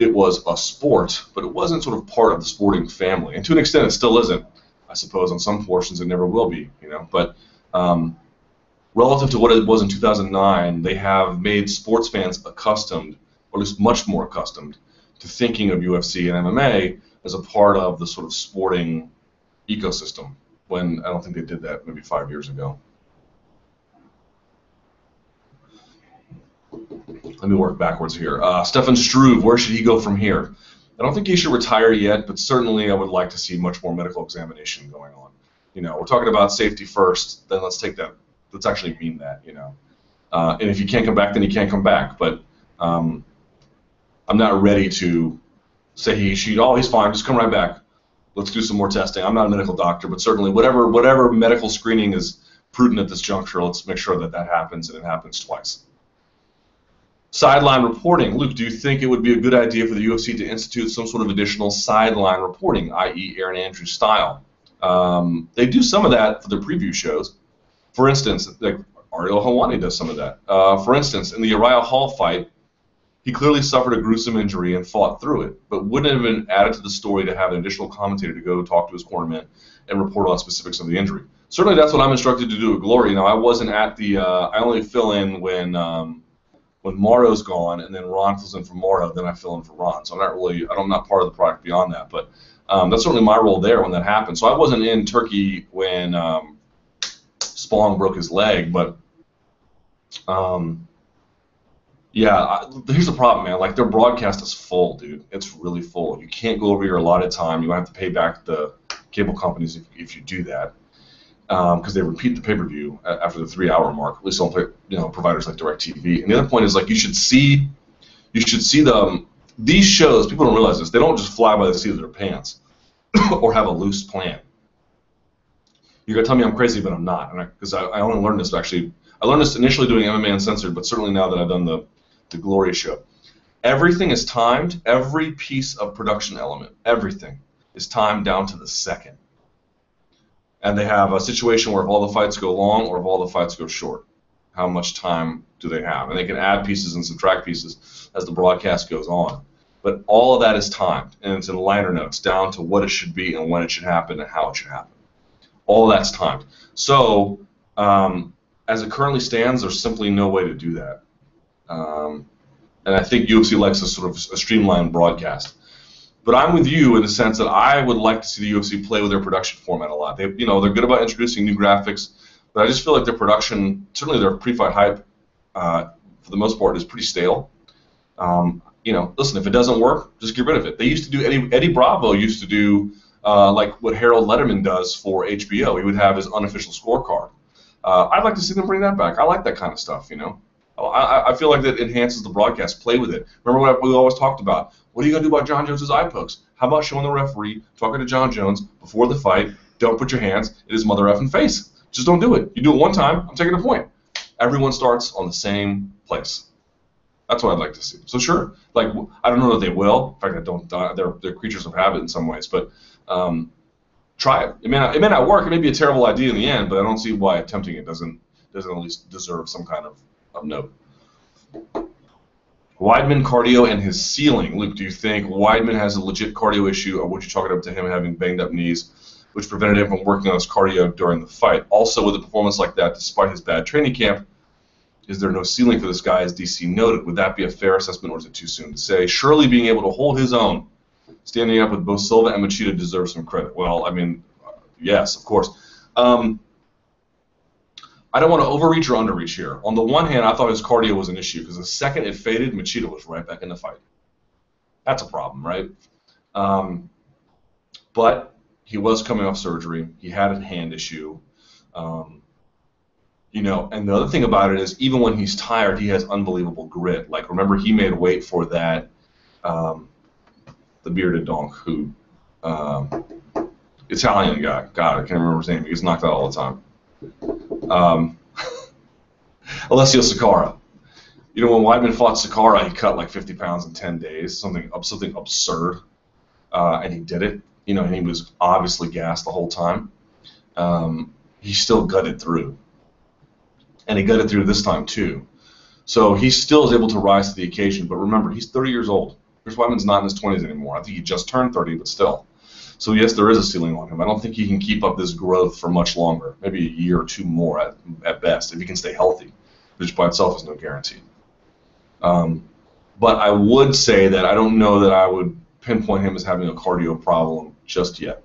it was a sport, but it wasn't sort of part of the sporting family. And to an extent, it still isn't. I suppose on some portions it never will be. You know, but relative to what it was in 2009, they have made sports fans accustomed, or at least much more accustomed, to thinking of UFC and MMA as a part of the sort of sporting ecosystem, when I don't think they did that maybe 5 years ago. Let me work backwards here. Stefan Struve, where should he go from here? I don't think he should retire yet, but certainly I would like to see much more medical examination going on. You know, we're talking about safety first, then let's take that. Let's actually mean that, you know. And if you can't come back, then you can't come back. But I'm not ready to say he's fine, just come right back. Let's do some more testing. I'm not a medical doctor, but certainly whatever medical screening is prudent at this juncture, let's make sure that happens, and it happens twice. Sideline reporting. Luke, do you think it would be a good idea for the UFC to institute some sort of additional sideline reporting, i.e. Aaron Andrews style? They do some of that for their preview shows. For instance, like Ariel Helwani does some of that. For instance, in the Uriah Hall fight, he clearly suffered a gruesome injury and fought through it, but wouldn't it have been added to the story to have an additional commentator to go talk to his cornerman and report on specifics of the injury? Certainly that's what I'm instructed to do at Glory. You know, I wasn't at the, I only fill in when Morrow's gone, and then Ron fills in for Morrow, then I fill in for Ron. So I'm not part of the product beyond that, but that's certainly my role there when that happened. So I wasn't in Turkey when Spong broke his leg, but yeah, here's the problem, man. Like, their broadcast is full, dude. It's really full. You can't go over your allotted time. You might have to pay back the cable companies if you do that, because they repeat the pay-per-view after the 3-hour mark. At least on providers like DirecTV. And the other point is, like, you should see these shows. People don't realize this. They don't just fly by the seat of their pants or have a loose plan. You're gonna tell me I'm crazy, but I'm not, because I only learned this actually. I learned this initially doing MMA Uncensored, but certainly now that I've done the Glory show. Everything is timed. Every piece of production element, everything is timed down to the second. And they have a situation where if all the fights go long or if all the fights go short, how much time do they have? And they can add pieces and subtract pieces as the broadcast goes on. But all of that is timed, and it's in liner notes down to what it should be and when it should happen and how it should happen. All that's timed. So, as it currently stands, there's simply no way to do that. And I think UFC likes a sort of a streamlined broadcast. But I'm with you in the sense that I would like to see the UFC play with their production format a lot. They're good about introducing new graphics, but I just feel like their production, certainly their pre-fight hype, for the most part, is pretty stale. Listen, if it doesn't work, just get rid of it. They used to do, Eddie Bravo used to do like what Harold Letterman does for HBO. He would have his unofficial scorecard. I'd like to see them bring that back. I like that kind of stuff, you know. I feel like that enhances the broadcast. Play with it. Remember what we always talked about? What are you going to do about John Jones' eye pokes? How about showing the referee talking to John Jones before the fight, don't put your hands in his mother effing face. Just don't do it. You do it one time, I'm taking a point. Everyone starts on the same place. That's what I'd like to see. So sure, like, I don't know that they will. In fact, I don't. They're creatures of habit in some ways, but try it. It may not work. It may be a terrible idea in the end, but I don't see why attempting it doesn't at least deserve some kind of note. Weidman cardio and his ceiling. Luke, do you think Weidman has a legit cardio issue, or would you chalk it up to him having banged up knees? which prevented him from working on his cardio during the fight. Also, with a performance like that, despite his bad training camp, is there no ceiling for this guy, as DC noted? Would that be a fair assessment, or is it too soon to say? Surely being able to hold his own, standing up with both Silva and Machida, deserves some credit. Well, I mean, yes, of course. I don't want to overreach or underreach here. On the one hand, I thought his cardio was an issue, because the second it faded, Machida was right back in the fight. That's a problem, right? But he was coming off surgery. He had a hand issue. You know, and the other thing about it is, even when he's tired, he has unbelievable grit. Like, remember, he made weight for that, the bearded donk, who, Italian guy. God, I can't remember his name. He gets knocked out all the time. Alessio Sakara. You know, when Weidman fought Sakara, he cut like 50 pounds in 10 days, something absurd, and he did it. You know, and he was obviously gassed the whole time. He still gutted through. And he gutted through this time, too. So he still is able to rise to the occasion. But remember, he's 30 years old. Chris Weidman's not in his 20s anymore. I think he just turned 30, but still. So, yes, there is a ceiling on him. I don't think he can keep up this growth for much longer, maybe a year or two more at best, if he can stay healthy, which by itself is no guarantee. But I would say that I don't know that I would pinpoint him as having a cardio problem just yet.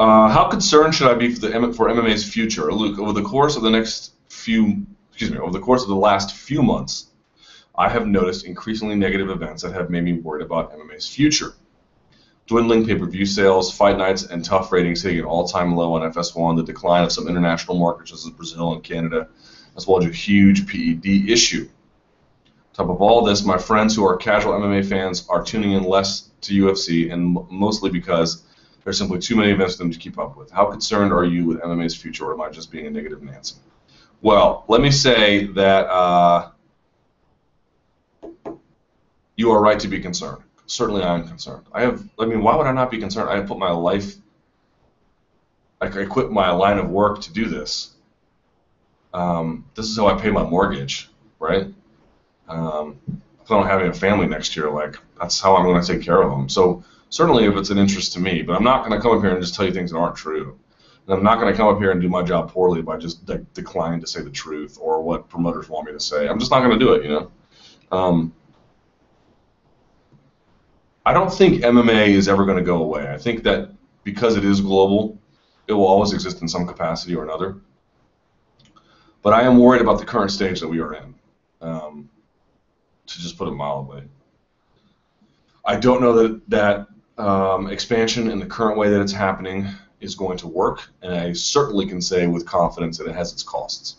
How concerned should I be for MMA's future, Luke? Over the course of the last few months, I have noticed increasingly negative events that have made me worried about MMA's future. Dwindling pay-per-view sales, fight nights, and TUF ratings hitting an all-time low on FS1, the decline of some international markets such as Brazil and Canada, as well as a huge PED issue. On top of all this, my friends who are casual MMA fans are tuning in less to UFC, and mostly because there's simply too many events for them to keep up with. How concerned are you with MMA's future, or am I just being a negative Nancy? Well, let me say that you are right to be concerned. Certainly I am concerned. I mean, why would I not be concerned? I put my life, I quit my line of work to do this. This is how I pay my mortgage, right? If I don't have a family next year, like, that's how I'm going to take care of them. So certainly if it's an interest to me, but I'm not going to come up here and just tell you things that aren't true. And I'm not going to come up here and do my job poorly by just declining to say the truth or what promoters want me to say. I'm just not going to do it, you know? I don't think MMA is ever going to go away. I think that because it is global, it will always exist in some capacity or another. But I am worried about the current stage that we are in, to just put it mildly. I don't know that expansion in the current way that it's happening is going to work, and I certainly can say with confidence that it has its costs.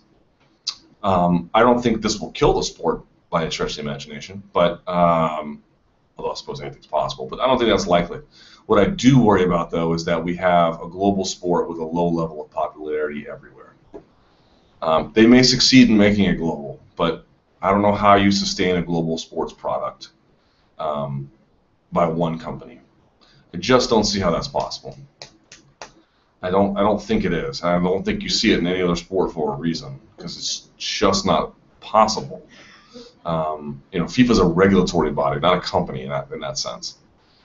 I don't think this will kill the sport by any stretch of the imagination, but although I suppose anything's possible, but I don't think that's likely. What I do worry about, though, is that we have a global sport with a low level of popularity everywhere. They may succeed in making it global, but I don't know how you sustain a global sports product by one company. I just don't see how that's possible. I don't think it is. I don't think you see it in any other sport for a reason, because it's just not possible. You know, FIFA is a regulatory body, not a company in that sense.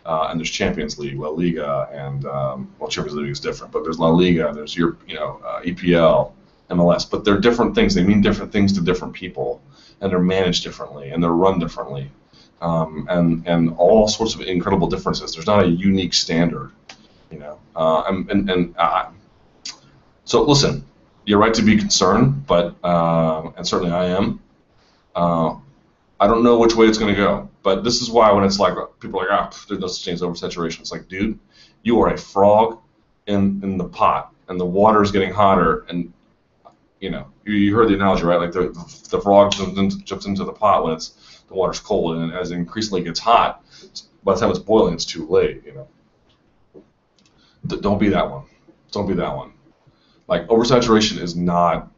And there's Champions League, La Liga, and well, Champions League is different, but there's La Liga, there's your, EPL, MLS. But they're different things. They mean different things to different people, and they're managed differently, and they're run differently, and all sorts of incredible differences. There's not a unique standard, you know. So listen, you're right to be concerned, but and certainly I am. I don't know which way it's going to go, but this is why when it's like people are like, there's no such thing as oversaturation. It's like, dude, you are a frog in the pot, and the water is getting hotter, and you know, you heard the analogy, right? Like the frog jumps into the pot when the water's cold, and as it increasingly gets hot, by the time it's boiling, it's too late. You know, don't be that one. Don't be that one. Like, oversaturation is not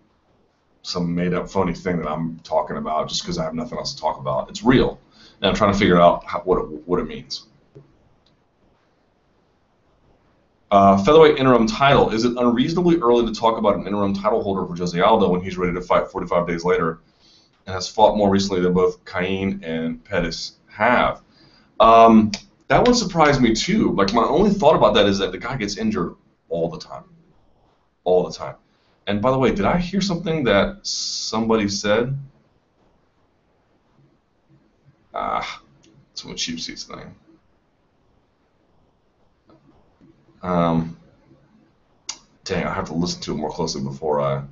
some made-up phony thing that I'm talking about just because I have nothing else to talk about. It's real, and I'm trying to figure out what it means. Featherweight interim title. Is it unreasonably early to talk about an interim title holder for Jose Aldo when he's ready to fight 45 days later and has fought more recently than both Cain and Pettis have. That one surprised me too. Like, my only thought about that is that the guy gets injured all the time. All the time. And by the way, did I hear something that somebody said? It's a cheap seats thing. Dang, I have to listen to it more closely before I...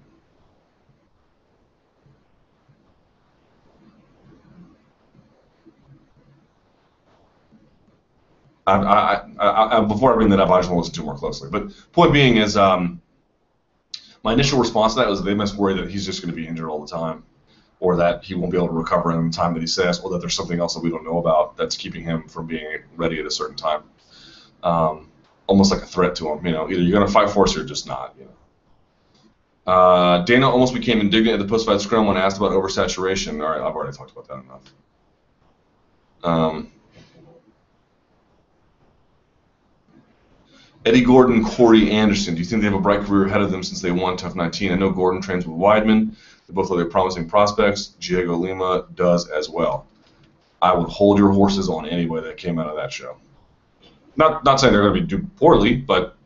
before I bring that up, I just want to listen to it more closely. But point being is, my initial response to that was they must worry that he's just going to be injured all the time, or that he won't be able to recover in the time that he says, or that there's something else that we don't know about that's keeping him from being ready at a certain time. Almost like a threat to him. Either you're going to fight for us or you're just not. Dana almost became indignant at the post-fight scrum when asked about oversaturation. All right, I've already talked about that enough. Eddie Gordon, Corey Anderson. Do you think they have a bright career ahead of them since they won TUF 19? I know Gordon trains with Weidman. They both look like promising prospects. Diego Lima does as well. I would hold your horses on anybody that came out of that show. Not saying they're going to be doing poorly, but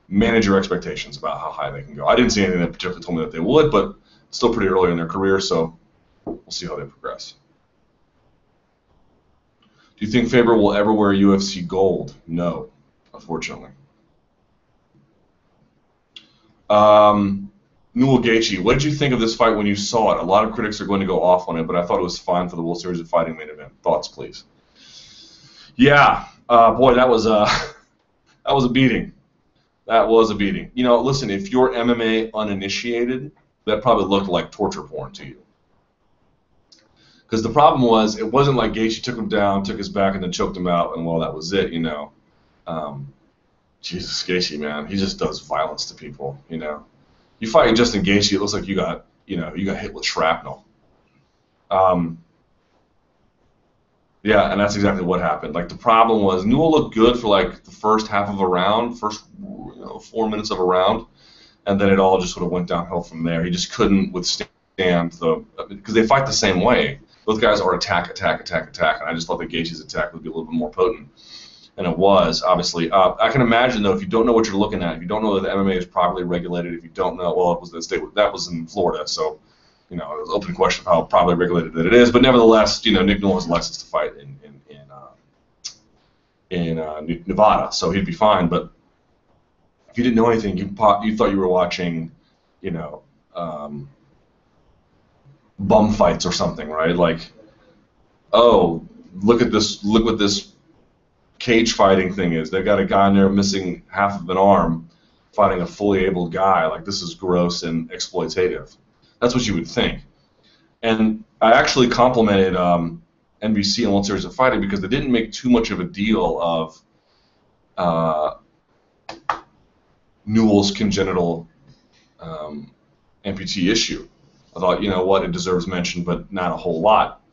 manage your expectations about how high they can go. I didn't see anything that particularly told me that they would, but it's still pretty early in their career, so we'll see how they progress. Do you think Faber will ever wear UFC gold? No, unfortunately. Newell Gaethje, what did you think of this fight when you saw it? A lot of critics are going to go off on it, but I thought it was fine for the World Series of Fighting main event. Thoughts, please? Yeah, boy, that was a beating. That was a beating. Listen, if you're MMA uninitiated, that probably looked like torture porn to you. Because the problem was, it wasn't like Gaethje took him down, took his back, and then choked him out, and well, that was it. Jesus, Gaethje, man, he just does violence to people. You fight Justin Gaethje, it looks like you got hit with shrapnel. Yeah, and that's exactly what happened. Like, the problem was, Newell looked good for like the first half of a round, first 4 minutes of a round, and then it all just sort of went downhill from there. He just couldn't withstand because they fight the same way. Both guys are attack, and I just thought that Gaethje's attack would be a little bit more potent, and it was, obviously. I can imagine, though, if you don't know what you're looking at, if you don't know that the MMA is properly regulated, if you don't know, well, it was the state that was in Florida, so it was an open question of how properly regulated that it is. But nevertheless, Nick Newell has licensed to fight in Nevada, so he'd be fine. But if you didn't know anything, you thought you were watching, bum fights or something, right? Like, oh, look what this cage fighting thing is. They've got a guy in there missing half of an arm fighting a fully able guy. Like, this is gross and exploitative. That's what you would think. And I actually complimented NBC and World Series of Fighting because they didn't make too much of a deal of Newell's congenital amputee issue. I thought, it deserves mention, but not a whole lot.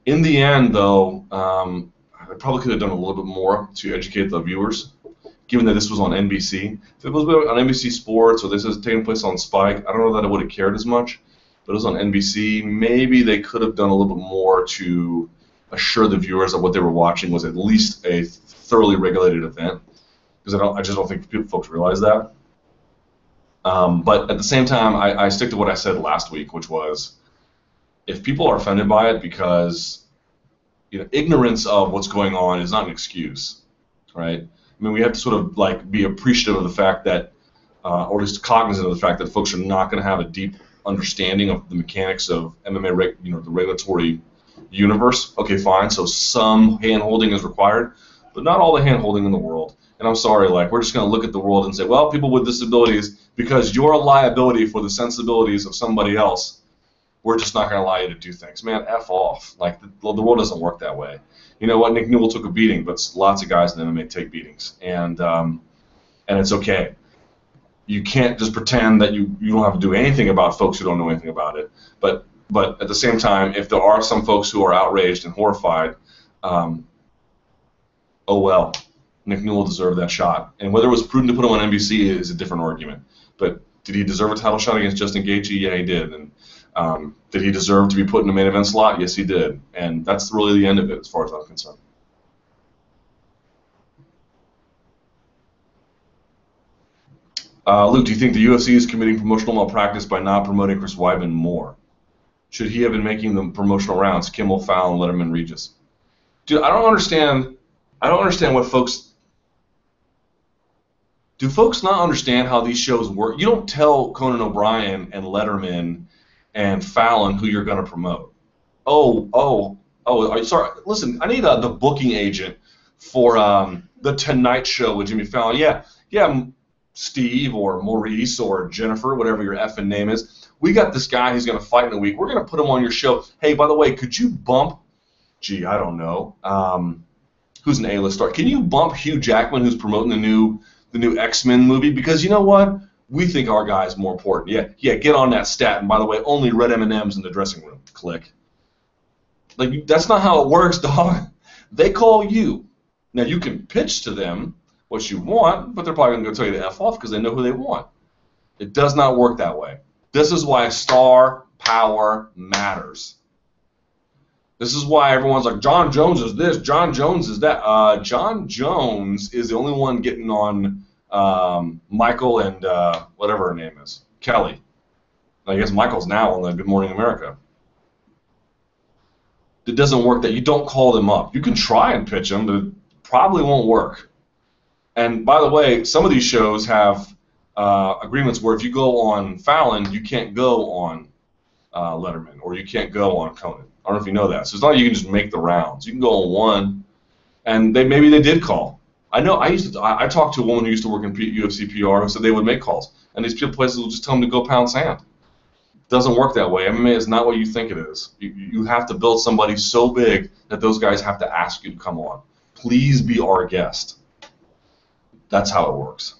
In the end, though, I probably could have done a little bit more to educate the viewers, given that this was on NBC. If it was on NBC Sports or this was taking place on Spike, I don't know that I would have cared as much. But it was on NBC. Maybe they could have done a little bit more to assure the viewers that what they were watching was at least a thoroughly regulated event, because I just don't think folks realize that. But at the same time, I stick to what I said last week, which was, if people are offended by it because ignorance of what's going on is not an excuse, right? I mean, we have to sort of like be appreciative of the fact that, or at least cognizant of the fact that folks are not going to have a deep understanding of the mechanics of MMA, the regulatory universe. Okay, fine. So some hand-holding is required, but not all the hand-holding in the world. And I'm sorry, like, we're just going to look at the world and say, well, people with disabilities, because you're a liability for the sensibilities of somebody else, we're just not going to allow you to do things. Man, F off. Like, the world doesn't work that way. You know what? Nick Newell took a beating, but lots of guys in MMA take beatings, and it's okay. You can't just pretend that you don't have to do anything about folks who don't know anything about it. But at the same time, if there are some folks who are outraged and horrified, oh well, Nick Newell deserved that shot. And whether it was prudent to put him on NBC is a different argument. But did he deserve a title shot against Justin Gaethje? Yeah, he did. And Did he deserve to be put in the main event slot? Yes, he did. And that's really the end of it as far as I'm concerned. Luke, do you think the UFC is committing promotional malpractice by not promoting Chris Weidman more? Should he have been making the promotional rounds? Kimmel, Fallon, Letterman, Regis. Dude, I don't understand. I don't understand what folks. Do folks not understand how these shows work? You don't tell Conan O'Brien and Letterman and Fallon who you're going to promote. Oh, sorry. Listen, I need the booking agent for the Tonight Show with Jimmy Fallon. Yeah, Steve or Maurice or Jennifer, whatever your effing name is. We got this guy who's going to fight in a week. We're going to put him on your show. Hey, by the way, could you bump? Gee, I don't know. Who's an A-list star? Can you bump Hugh Jackman, who's promoting the new X-Men movie? Because you know what? We think our guy is more important. Yeah, get on that stat. And by the way, only red M&Ms in the dressing room. Click. Like, that's not how it works, dog. They call you. Now, you can pitch to them what you want, but they're probably going to go tell you to F off because they know who they want. It does not work that way. This is why star power matters. This is why everyone's like, John Jones is this, John Jones is that. John Jones is the only one getting on Michael and whatever her name is, Kelly. I guess Michael's now on the Good Morning America. It doesn't work that you don't call them up. You can try and pitch them, but it probably won't work. And by the way, some of these shows have agreements where if you go on Fallon, you can't go on Letterman, or you can't go on Conan. I don't know if you know that. So it's not like you can just make the rounds. You can go on one, and maybe they did call. I know I talked to a woman who used to work in UFC PR who said they would make calls, and these places will just tell them to go pound sand. It doesn't work that way. MMA is not what you think it is. You have to build somebody so big that those guys have to ask you to come on. Please be our guest. That's how it works.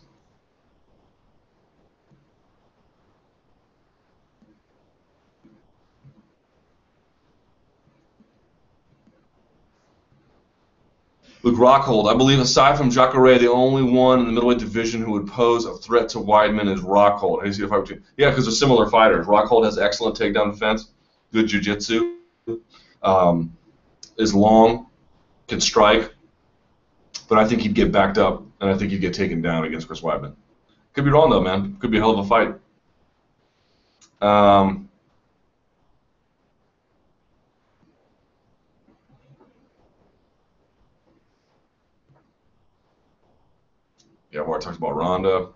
Luke Rockhold, I believe aside from Jacare, the only one in the middleweight division who would pose a threat to Weidman is Rockhold. How do you see the fight between? Yeah, because they're similar fighters. Rockhold has excellent takedown defense, good jiu-jitsu, is long, can strike, but I think he'd get backed up, and I think he'd get taken down against Chris Weidman. Could be wrong, though, man. Could be a hell of a fight. Yeah, where I talked about Ronda.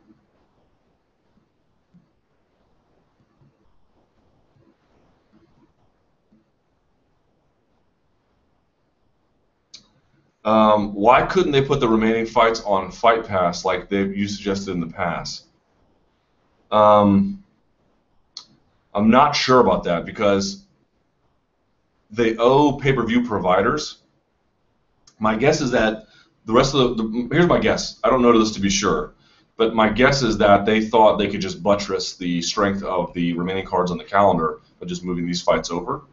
Why couldn't they put the remaining fights on Fight Pass like you suggested in the past? I'm not sure about that because they owe pay-per-view providers. My guess is that the rest of here's my guess. I don't know this to be sure, but my guess is that they thought they could just buttress the strength of the remaining cards on the calendar by just moving these fights over,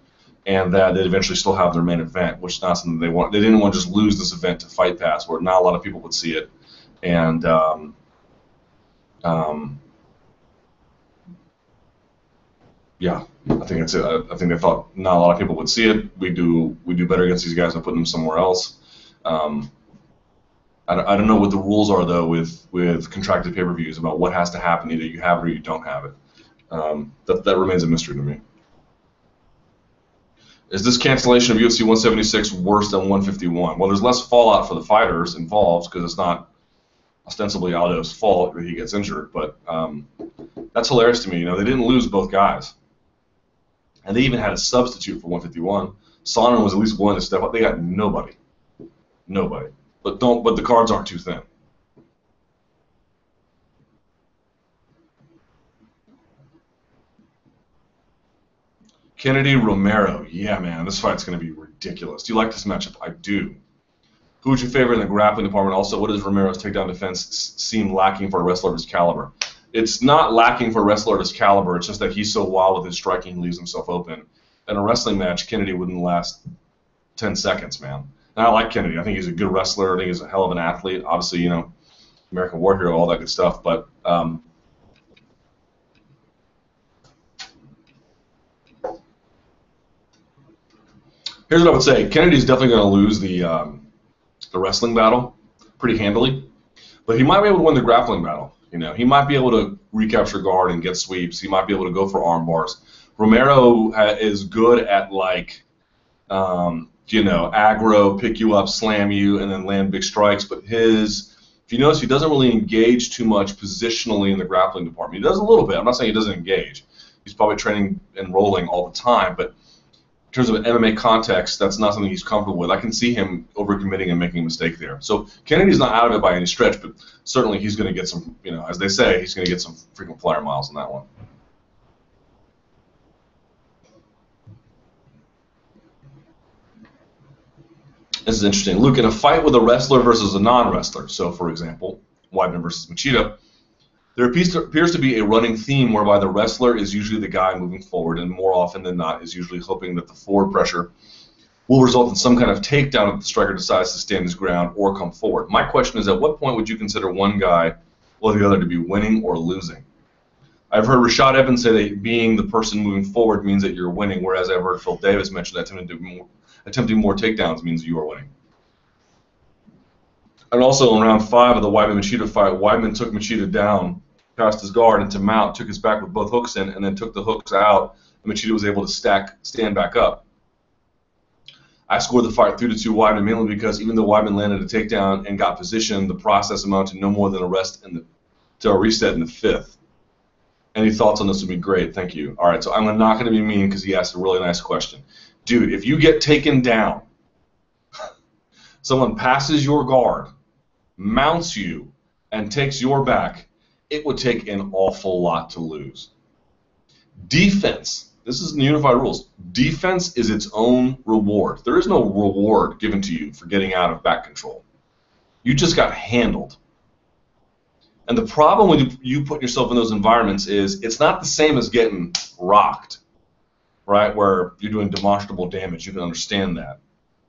and that they'd eventually still have their main event, which is not something they want. They didn't want to just lose this event to Fight Pass, where not a lot of people would see it, and yeah, I think that's it. I think they thought not a lot of people would see it. We do better against these guys by putting them somewhere else. I don't know what the rules are though with contracted pay-per-views about what has to happen. Either you have it or you don't have it. That remains a mystery to me. Is this cancellation of UFC 176 worse than 151? Well, there's less fallout for the fighters involved because it's not ostensibly Aldo's fault that he gets injured. But that's hilarious to me. You know, they didn't lose both guys, and they even had a substitute for 151. Sonnen was at least willing to step up. They got nobody. But the cards aren't too thin. Kennedy Romero. Yeah, man, this fight's going to be ridiculous. Do you like this matchup? I do. Who would you favor in the grappling department? Also, what does Romero's takedown defense seem lacking for a wrestler of his caliber? It's not lacking for a wrestler of his caliber. It's just that he's so wild with his striking, he leaves himself open. In a wrestling match, Kennedy wouldn't last 10 seconds, man. And I like Kennedy. I think he's a good wrestler. I think he's a hell of an athlete. Obviously, you know, American War Hero, all that good stuff. But Here's what I would say. Kennedy's definitely going to lose the wrestling battle pretty handily, but he might be able to win the grappling battle. You know, he might be able to recapture guard and get sweeps. He might be able to go for arm bars. Romero is good at, like, you know, aggro, pick you up, slam you, and then land big strikes. But if you notice, he doesn't really engage too much positionally in the grappling department. He does a little bit. I'm not saying he doesn't engage. He's probably training and rolling all the time, but in terms of an MMA context, that's not something he's comfortable with. I can see him overcommitting and making a mistake there. So Kennedy's not out of it by any stretch, but certainly he's going to get some, you know, as they say, he's going to get some freaking flyer miles on that one. This is interesting. Luke, in a fight with a wrestler versus a non-wrestler, so for example, Weidman versus Machida, there appears to be a running theme whereby the wrestler is usually the guy moving forward, and more often than not is usually hoping that the forward pressure will result in some kind of takedown if the striker decides to stand his ground or come forward. My question is, at what point would you consider one guy or the other to be winning or losing? I've heard Rashad Evans say that being the person moving forward means that you're winning, whereas I've heard Phil Davis mention that attempting more takedowns means you are winning. And also in round 5 of the Weidman-Machida fight, Weidman took Machida down past his guard into mount, took his back with both hooks in, and then took the hooks out, and Machida was able to stand back up. I scored the fight 3-2 Weidman mainly because even though Weidman landed a takedown and got positioned, the process amounted to no more than a reset in the 5th. Any thoughts on this would be great. Thank you. All right, so I'm not going to be mean because he asked a really nice question. Dude, if you get taken down, someone passes your guard, mounts you, and takes your back, it would take an awful lot to lose. Defense, this is in the unified rules. Defense is its own reward. There is no reward given to you for getting out of back control. You just got handled. And the problem when you put yourself in those environments is it's not the same as getting rocked, right, where you're doing demonstrable damage. You can understand that,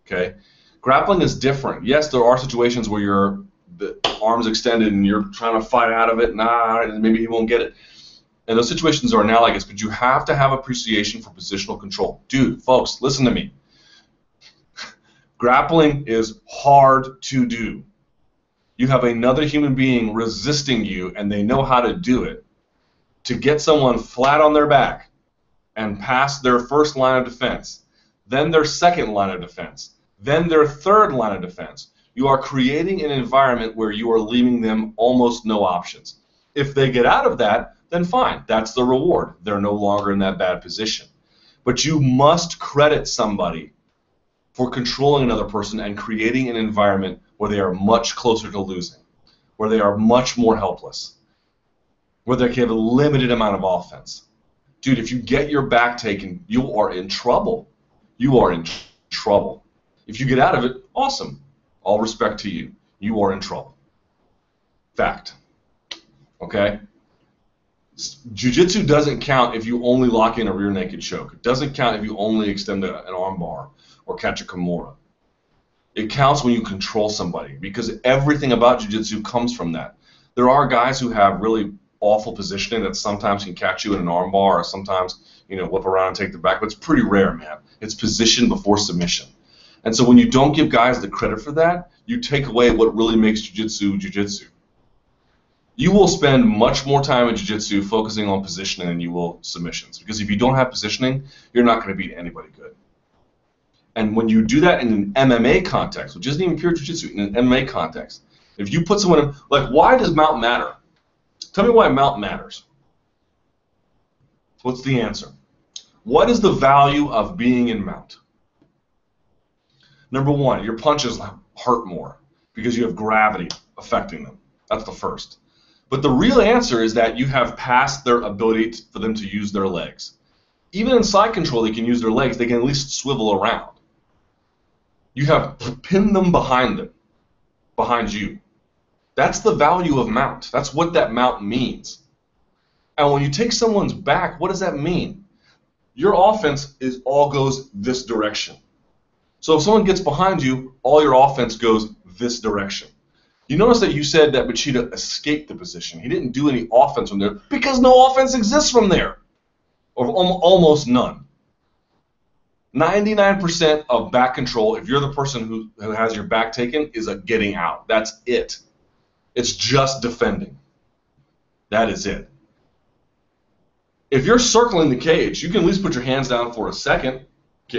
okay? Grappling is different. Yes, there are situations where the arm's extended and you're trying to fight out of it. Maybe he won't get it. And those situations are analogous, but you have to have appreciation for positional control. Dude, folks, listen to me. Grappling is hard to do. You have another human being resisting you, and they know how to do it. To get someone flat on their back and past their first line of defense, then their second line of defense, then their third line of defense, you are creating an environment where you are leaving them almost no options. If they get out of that, then fine. That's the reward. They're no longer in that bad position. But you must credit somebody for controlling another person and creating an environment where they are much closer to losing, where they are much more helpless, where they can have a limited amount of offense. Dude, if you get your back taken, you are in trouble. You are in trouble. If you get out of it, awesome. All respect to you. You are in trouble. Fact. Okay? Jiu-jitsu doesn't count if you only lock in a rear naked choke. It doesn't count if you only extend an arm bar or catch a kimura. It counts when you control somebody because everything about jiu-jitsu comes from that. There are guys who have really awful positioning that sometimes can catch you in an arm bar or sometimes, whip around and take the back, but it's pretty rare, man. It's position before submission. And so when you don't give guys the credit for that, you take away what really makes jiu-jitsu jiu-jitsu. You will spend much more time in jiu-jitsu focusing on positioning than you will submissions. Because if you don't have positioning, you're not going to beat anybody good. And when you do that in an MMA context, which isn't even pure jiu-jitsu, in an MMA context, if you put someone in, like, why does mount matter? Tell me why mount matters. What's the answer? What is the value of being in mount? Number one, your punches hurt more because you have gravity affecting them. That's the first. But the real answer is that you have passed their ability for them to use their legs. Even in side control, they can use their legs. They can at least swivel around. You have pinned them behind you. That's the value of mount. That's what that mount means. And when you take someone's back, what does that mean? Your offense all goes this direction. So if someone gets behind you, all your offense goes this direction. You notice that you said that Machida escaped the position. He didn't do any offense from there because no offense exists from there, or almost none. 99% of back control, if you're the person who has your back taken, is a getting out. That's it. It's just defending. That is it. If you're circling the cage, you can at least put your hands down for a second,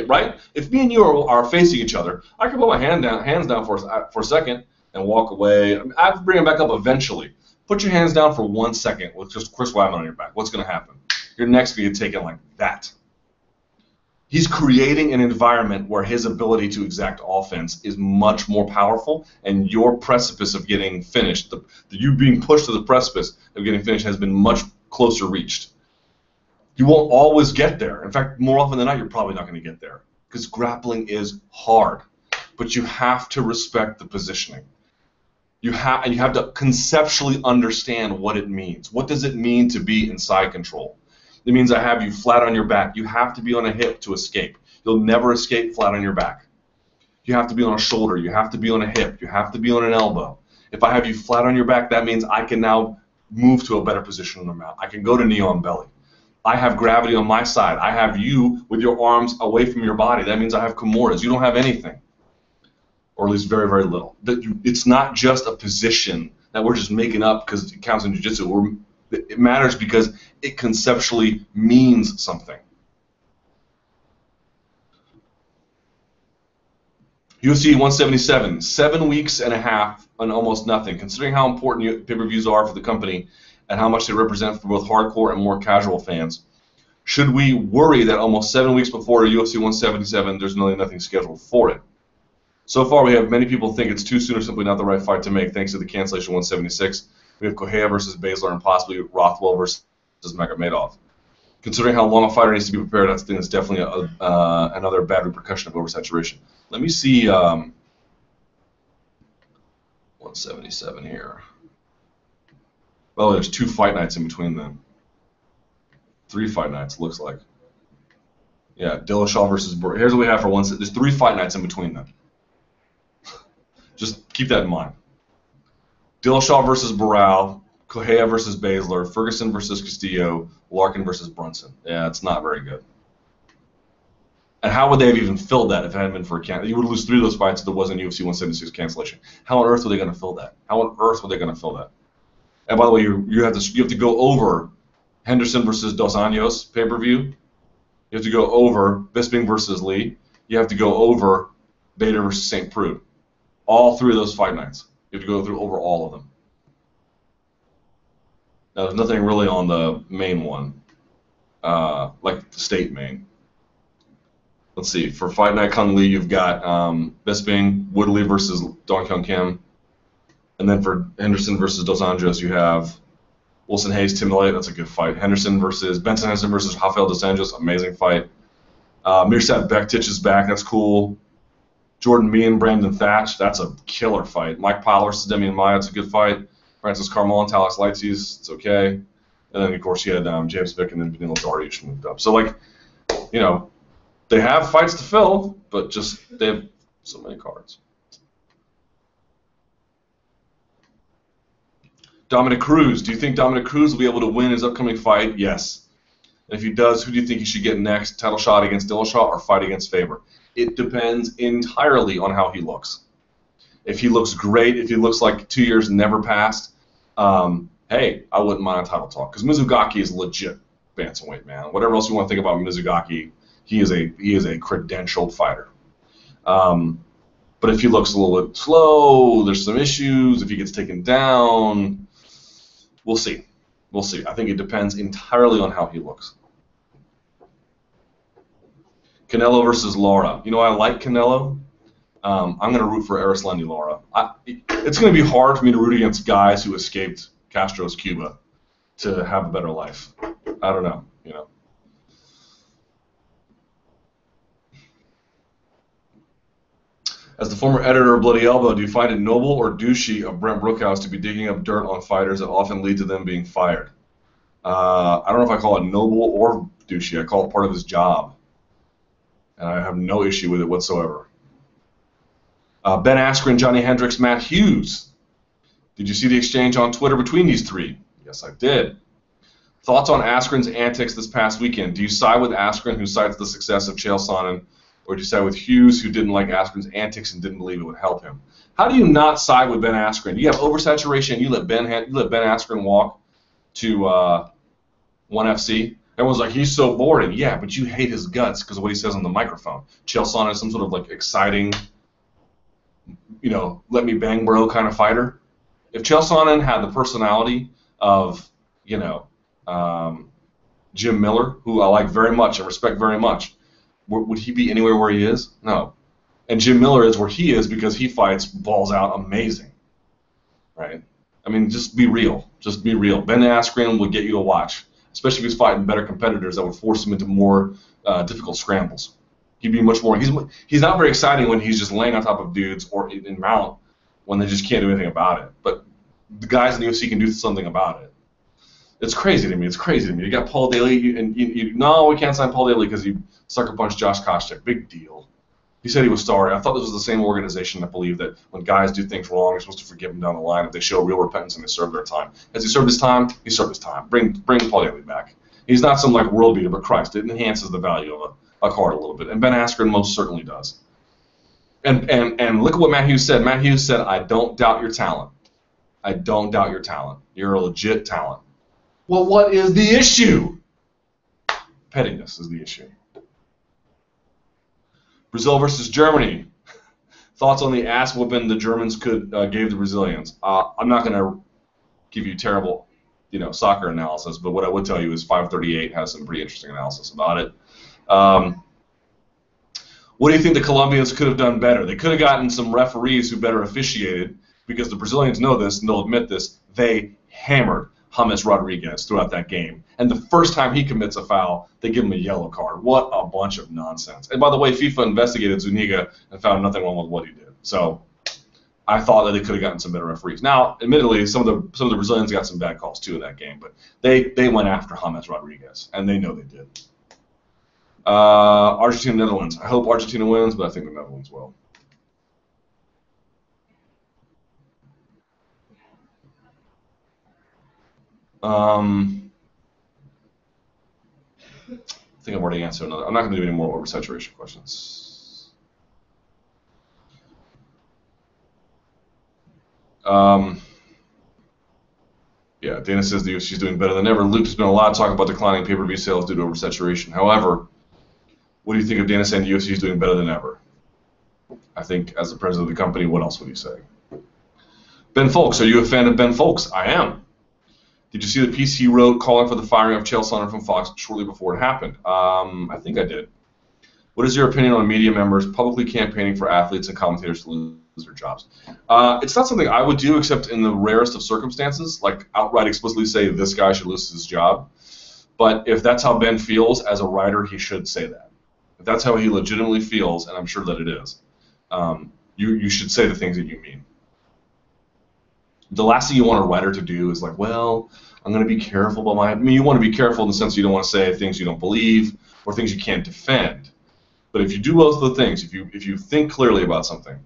right? If me and you are facing each other, I can put my hands down for a second and walk away. I bring them back up eventually. Put your hands down for 1 second with just Chris Weidman on your back. What's going to happen? Your neck's going to get taken like that. He's creating an environment where his ability to exact offense is much more powerful, and your precipice of getting finished, you being pushed to the precipice of getting finished, has been much closer reached. You won't always get there. In fact, more often than not, you're probably not going to get there because grappling is hard. But you have to respect the positioning. You have to conceptually understand what it means. What does it mean to be in side control? It means I have you flat on your back. You have to be on a hip to escape. You'll never escape flat on your back. You have to be on a shoulder. You have to be on a hip. You have to be on an elbow. If I have you flat on your back, that means I can now move to a better position on the mount. I can go to knee on belly. I have gravity on my side. I have you with your arms away from your body. That means I have Kimuras. You don't have anything, or at least very, very little. It's not just a position that we're just making up because it counts in jiu-jitsu. It matters because it conceptually means something. UFC 177, 7 weeks and a half on almost nothing. Considering how important pay-per-views are for the company and how much they represent for both hardcore and more casual fans, should we worry that almost 7 weeks before UFC 177 there's really nothing scheduled for it? So far, we have many people think it's too soon or simply not the right fight to make, thanks to the cancellation 176. We have Correa versus Baszler and possibly Rothwell versus Magomedov. Considering how long a fighter needs to be prepared, I think it's definitely another bad repercussion of oversaturation. Let me see 177 here. Well, there's 2 fight nights in between them. 3 fight nights, looks like. Yeah, Dillashaw versus here's what we have for one. There's 3 fight nights in between them. Just keep that in mind. Dillashaw versus Barral, Correa versus Baszler, Ferguson versus Castillo, Larkin versus Brunson. Yeah, it's not very good. And how would they have even filled that if it hadn't been for a cancellation? You would lose 3 of those fights if there wasn't UFC 176 cancellation. How on earth were they going to fill that? How on earth were they going to fill that? And by the way, you have to go over Henderson versus Dos Anjos pay-per-view. You have to go over Bisping versus Lee. You have to go over Bader versus St. Preux. All 3 of those fight nights. You have to go through over all of them. Now, there's nothing really on the main one, like the state main. Let's see. For Fight Night Kung Lee, you've got Bisping, Woodley versus Dong Kyung Kim. And then for Henderson versus Dos Anjos, you have Wilson Hayes, Tim Elliott. That's a good fight. Benson Henderson versus Rafael Dos Anjos. Amazing fight. Mirsad Bektic is back. That's cool. Jordan Meehan, Brandon Thatch, that's a killer fight. Mike Pyle versus Demian Maia, it's a good fight. Francis Carmel and Talis Leitzes, it's okay. And then, of course, you had James Vick and then Vanilla Dariush moved up. So, like, you know, they have fights to fill, but just they have so many cards. Dominic Cruz, do you think Dominic Cruz will be able to win his upcoming fight? Yes. And if he does, who do you think he should get next? Title shot against Dillashaw or fight against Faber? It depends entirely on how he looks. If he looks great, if he looks like 2 years never passed, hey, I wouldn't mind a title talk. Because Mizugaki is legit bantamweight, man. Whatever else you want to think about Mizugaki, he is a credentialed fighter. But if he looks a little bit slow, there's some issues. If he gets taken down, we'll see. We'll see. I think it depends entirely on how he looks. Canelo versus Lara. You know, I like Canelo. I'm going to root for Erislandy Lara. It's going to be hard for me to root against guys who escaped Castro's Cuba to have a better life. I don't know, you know. As the former editor of Bloody Elbow, do you find it noble or douchey of Brent Brookhouse to be digging up dirt on fighters that often lead to them being fired? I don't know if I call it noble or douchey. I call it part of his job. And I have no issue with it whatsoever. Ben Askren, Johnny Hendricks, Matt Hughes. Did you see the exchange on Twitter between these 3? Yes, I did. Thoughts on Askren's antics this past weekend? Do you side with Askren, who cites the success of Chael Sonnen, or did you side with Hughes, who didn't like Askren's antics and didn't believe it would help him? How do you not side with Ben Askren? You have oversaturation. You let Ben Askren walk to 1FC. Everyone's like, he's so boring. Yeah, but you hate his guts because of what he says on the microphone. Chael Sonnen is some sort of like exciting, let me bang bro kind of fighter. If Chael Sonnen had the personality of, Jim Miller, who I like very much and respect very much, would he be anywhere where he is? No. And Jim Miller is where he is because he fights balls out amazing, right? I mean, just be real. Just be real. Ben Askren will get you to watch, especially if he's fighting better competitors that would force him into more difficult scrambles. He'd be much more. He's not very exciting when he's just laying on top of dudes or in mount when they just can't do anything about it. But the guys in the UFC can do something about it. It's crazy to me. It's crazy to me. You got Paul Daly, and no, we can't sign Paul Daly because he sucker punched Josh Koscheck. Big deal. He said he was sorry. I thought this was the same organization that believed that when guys do things wrong, you're supposed to forgive them down the line if they show real repentance and they serve their time. Has he served his time? He served his time. Bring Paul Daly back. He's not some like world beater, but Christ, it enhances the value of a card a little bit, and Ben Askren most certainly does. And look at what Matt Hughes said. Matt Hughes said, "I don't doubt your talent. I don't doubt your talent. You're a legit talent." Well, what is the issue? Pettiness is the issue. Brazil versus Germany. Thoughts on the ass whooping the Germans gave the Brazilians? I'm not going to give you terrible, soccer analysis, but what I would tell you is 538 has some pretty interesting analysis about it. What do you think the Colombians could have done better? They could have gotten some referees who better officiated, because the Brazilians know this and they'll admit this. They hammered James Rodriguez throughout that game. And the first time he commits a foul, they give him a yellow card. What a bunch of nonsense. And by the way, FIFA investigated Zuniga and found nothing wrong with what he did. So I thought that they could have gotten some better referees. Now, admittedly, some of the Brazilians got some bad calls too in that game, but they went after James Rodriguez, and they know they did. Argentina, Netherlands. I hope Argentina wins, but I think the Netherlands will. I think I've already answered another. I'm not going to do any more oversaturation questions. Yeah, Dana says the UFC is doing better than ever. Luke, there's been a lot of talk about declining pay-per-view sales due to oversaturation. However, what do you think of Dana saying the UFC is doing better than ever? I think, as the president of the company, what else would you say? Ben Folks, are you a fan of Ben Folks? I am. Did you see the piece he wrote calling for the firing of Chael Sonnen from Fox shortly before it happened? I think I did. What is your opinion on media members publicly campaigning for athletes and commentators to lose their jobs? It's not something I would do except in the rarest of circumstances, like outright explicitly say this guy should lose his job. But if that's how Ben feels as a writer, he should say that. If that's how he legitimately feels, and I'm sure that it is, you should say the things that you mean. The last thing you want a writer to do is like, well, I'm going to be careful about my... I mean, you want to be careful in the sense you don't want to say things you don't believe or things you can't defend. But if you do both of the things, if you think clearly about something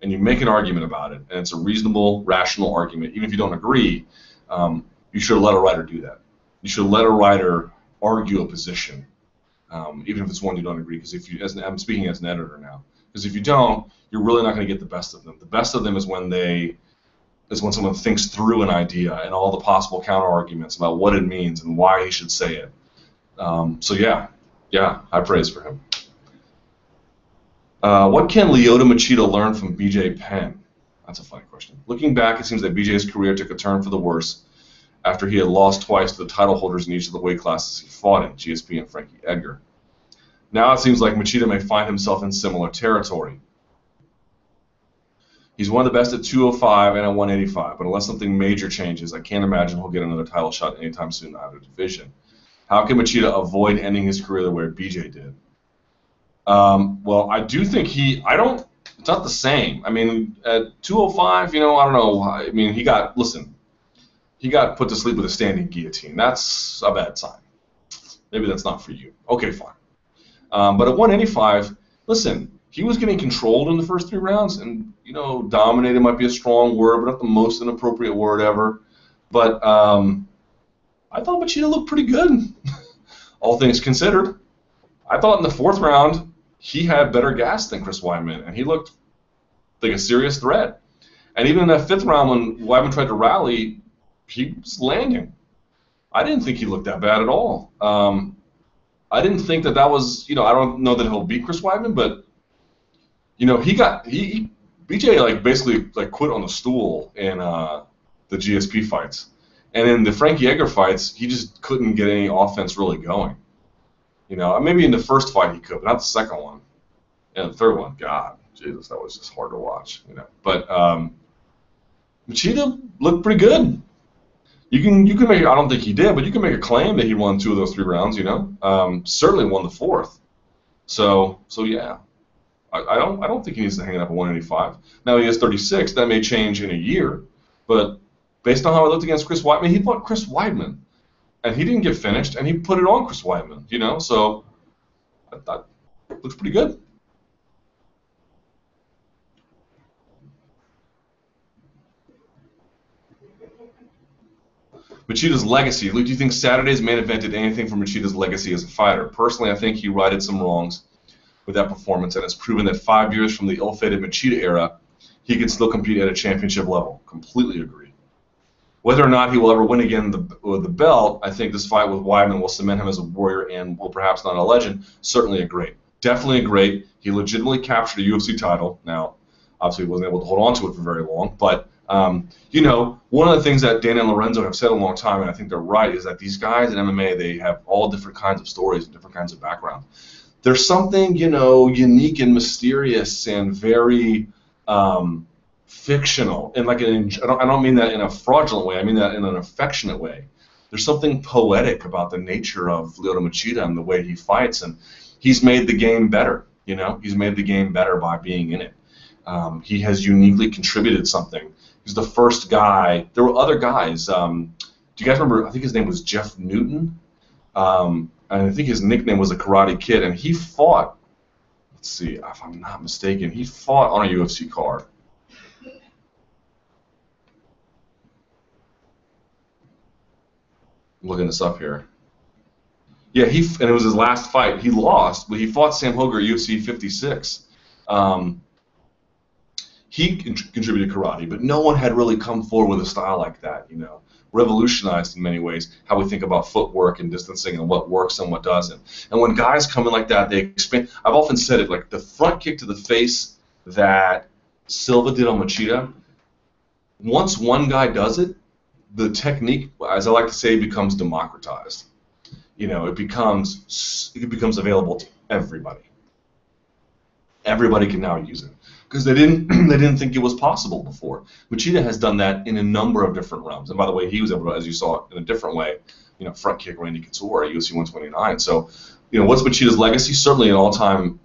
and you make an argument about it, and it's a reasonable, rational argument, even if you don't agree, you should let a writer do that. You should let a writer argue a position, even if it's one you don't agree. Because I'm speaking as an editor now. Because if you don't, you're really not going to get the best of them. The best of them is when someone thinks through an idea and all the possible counter-arguments about what it means and why he should say it. So yeah, high praise for him. What can Lyoto Machida learn from BJ Penn? That's a funny question. Looking back, it seems that BJ's career took a turn for the worse after he had lost twice to the title holders in each of the weight classes he fought in, GSP and Frankie Edgar. Now it seems like Machida may find himself in similar territory. He's one of the best at 205 and at 185, but unless something major changes, I can't imagine he'll get another title shot anytime soon in either division. How can Machida avoid ending his career the way BJ did? Well, I do think it's not the same. I mean, at 205, I don't know. I mean, he got put to sleep with a standing guillotine. That's a bad sign. Maybe that's not for you. Okay, fine. But at 185, listen, he was getting controlled in the first 3 rounds, and, dominated might be a strong word, but not the most inappropriate word ever. But I thought Machida looked pretty good, all things considered. I thought in the 4th round, he had better gas than Chris Weidman, and he looked like a serious threat. And even in that 5th round when Weidman tried to rally, he was landing. I didn't think he looked that bad at all. I didn't think that was, I don't know that he'll beat Chris Weidman, but, BJ basically quit on the stool in the GSP fights. And in the Frankie Edgar fights, he just couldn't get any offense really going. Maybe in the first fight he could, but not the second one. And the third one, God, Jesus, that was just hard to watch. But Machida looked pretty good. You can make. I don't think he did, but you can make a claim that he won 2 of those 3 rounds. Certainly won the 4th. So yeah, I don't think he needs to hang it up at 185. Now he has 36. That may change in a year, but based on how I looked against Chris Weidman, he fought Chris Weidman, and he didn't get finished, and he put it on Chris Weidman. So I thought it looks pretty good. Machida's legacy. Luke, do you think Saturday's main event did anything for Machida's legacy as a fighter? Personally, I think he righted some wrongs with that performance, and has proven that 5 years from the ill-fated Machida era, he can still compete at a championship level. Completely agree. Whether or not he will ever win again with the belt, I think this fight with Weidman will cement him as a warrior and will perhaps not a legend. Certainly a great. Definitely a great. He legitimately captured a UFC title. Now, obviously, he wasn't able to hold on to it for very long, but one of the things that Dana and Lorenzo have said a long time, and I think they're right, is that these guys in MMA, they have all different kinds of stories and different kinds of backgrounds. There's something, unique and mysterious and very fictional. And I don't mean that in a fraudulent way. I mean that in an affectionate way. There's something poetic about the nature of Lyoto Machida and the way he fights, and he's made the game better. He's made the game better by being in it. He has uniquely contributed something. He's the first guy. There were other guys. Do you guys remember? I think his name was Jeff Newton. And I think his nickname was the Karate Kid. And he fought, let's see, if I'm not mistaken, he fought on a UFC card. I'm looking this up here. Yeah, and it was his last fight. He lost, but he fought Sam Hoger at UFC 56. He contributed karate, but no one had really come forward with a style like that, revolutionized in many ways how we think about footwork and distancing and what works and what doesn't. And when guys come in like that, they expand. I've often said it, like the front kick to the face that Silva did on Machida, once one guy does it, the technique, as I like to say, becomes democratized. It becomes available to everybody. Everybody can now use it, because they didn't think it was possible before. Machida has done that in a number of different realms, and by the way, he was able to, as you saw, in a different way, front kick Randy Couture at UFC 129. So, what's Machida's legacy? Certainly an all-time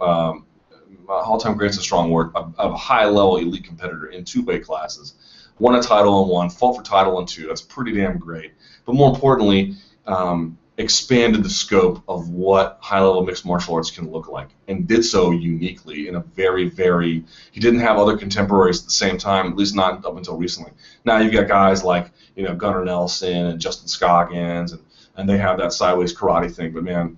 great's a strong word, of a high-level elite competitor in 2 weight classes, won a title in 1, fought for title in 2. That's pretty damn great. But more importantly, expanded the scope of what high-level mixed martial arts can look like, and did so uniquely in a very, very. He didn't have other contemporaries at the same time, at least not up until recently. Now you've got guys like Gunnar Nelson and Justin Scoggins, and they have that sideways karate thing. But man,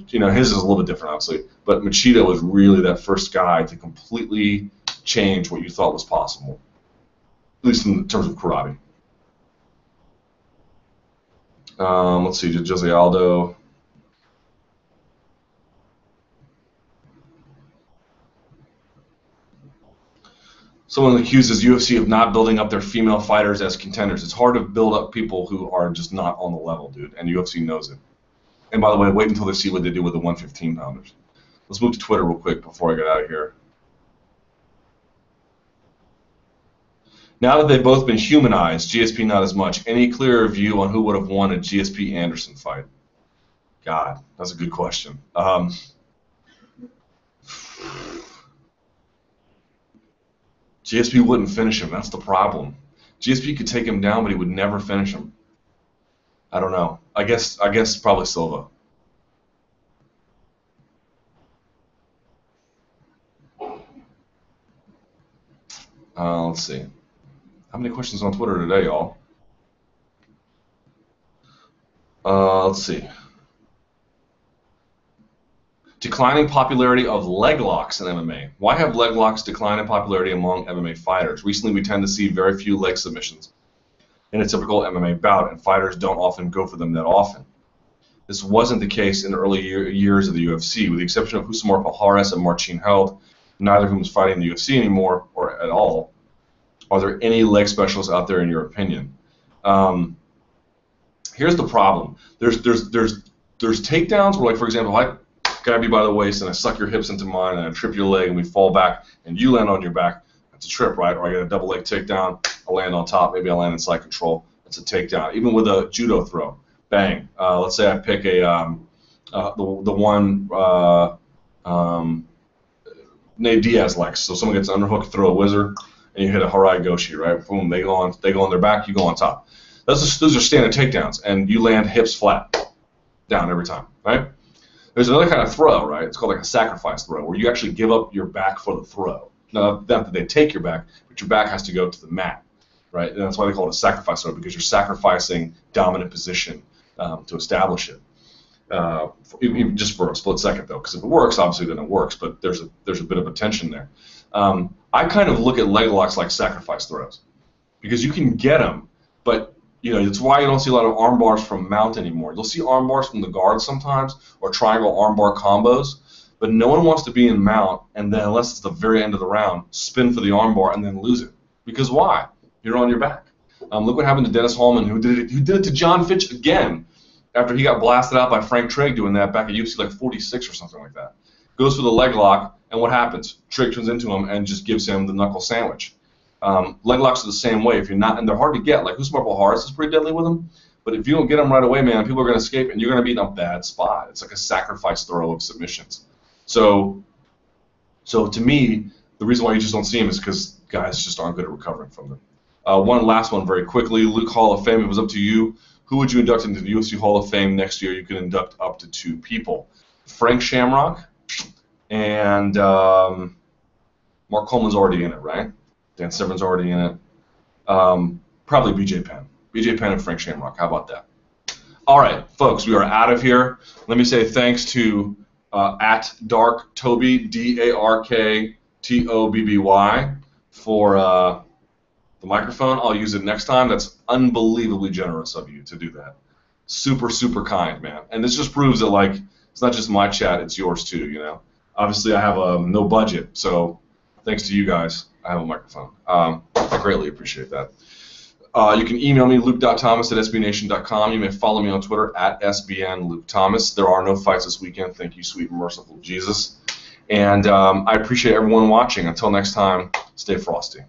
his is a little bit different, obviously. But Machida was really that first guy to completely change what you thought was possible, at least in terms of karate. Let's see, Jose Aldo. Someone accuses UFC of not building up their female fighters as contenders. It's hard to build up people who are just not on the level, dude, and UFC knows it. And by the way, wait until they see what they do with the 115-pounders. Let's move to Twitter real quick before I get out of here. Now that they've both been humanized, GSP not as much, any clearer view on who would have won a GSP Anderson fight? God, that's a good question. GSP wouldn't finish him. That's the problem. GSP could take him down, but he would never finish him. I don't know. I guess probably Silva. Let's see. How many questions on Twitter today, y'all? Let's see. Declining popularity of leg locks in MMA. Why have leg locks declined in popularity among MMA fighters? Recently, we tend to see very few leg submissions in a typical MMA bout, and fighters don't often go for them that often. This wasn't the case in the early years of the UFC, with the exception of Husamar Palhares and Marcin Held, neither of whom is fighting in the UFC anymore or at all. Are there any leg specialists out there in your opinion? Here's the problem. There's takedowns where, like, for example, if I grab you by the waist and I suck your hips into mine and I trip your leg and we fall back and you land on your back, that's a trip, right? Or I get a double leg takedown, I land on top, maybe I land in side control, that's a takedown. Even with a judo throw, bang. Let's say I pick the one Nate Diaz likes. So someone gets an underhook, throw a wizard, and you hit a Harai Goshi, right? Boom, they go on their back, you go on top. Those are standard takedowns, and you land hips flat, down every time, right? There's another kind of throw, right? It's called like a sacrifice throw, where you actually give up your back for the throw. Now, not that they take your back, but your back has to go to the mat, right? And that's why they call it a sacrifice throw, because you're sacrificing dominant position to establish it. Even just for a split second, though, because if it works, obviously then it works, but there's a bit of a tension there. I kind of look at leg locks like sacrifice throws, because you can get them, but it's why you don't see a lot of arm bars from mount anymore. You'll see arm bars from the guard sometimes, or triangle arm bar combos, but no one wants to be in mount and then, unless it's the very end of the round, spin for the arm bar and then lose it. Because why? You're on your back. Look what happened to Dennis Hallman, who did it to John Fitch again after he got blasted out by Frank Trigg doing that back at UFC like 46 or something like that. Goes for the leg lock, and what happens? Trigg turns into him and just gives him the knuckle sandwich. Leg locks are the same way. If you're not, and they're hard to get. Like Husamar Palhares is pretty deadly with them, but if you don't get them right away, man, people are going to escape, and you're going to be in a bad spot. It's like a sacrifice throw of submissions. So to me, the reason why you just don't see them is because guys just aren't good at recovering from them. One last one very quickly. Luke Hall of Fame. It was up to you. Who would you induct into the UFC Hall of Fame next year? You can induct up to 2 people: Frank Shamrock and Mark Coleman's already in it, right? Dan Severn's already in it. Probably BJ Penn. BJ Penn and Frank Shamrock. How about that? All right, folks, we are out of here. Let me say thanks to at Dark Toby, DarkTobby, for the microphone. I'll use it next time. That's unbelievably generous of you to do that. Super, super kind, man. And this just proves that, like, it's not just my chat, it's yours too, Obviously, I have no budget, so thanks to you guys, I have a microphone. I greatly appreciate that. You can email me, luke.thomas@sbnation.com. You may follow me on Twitter at SBNLukeThomas. There are no fights this weekend. Thank you, sweet and merciful Jesus. And I appreciate everyone watching. Until next time, stay frosty.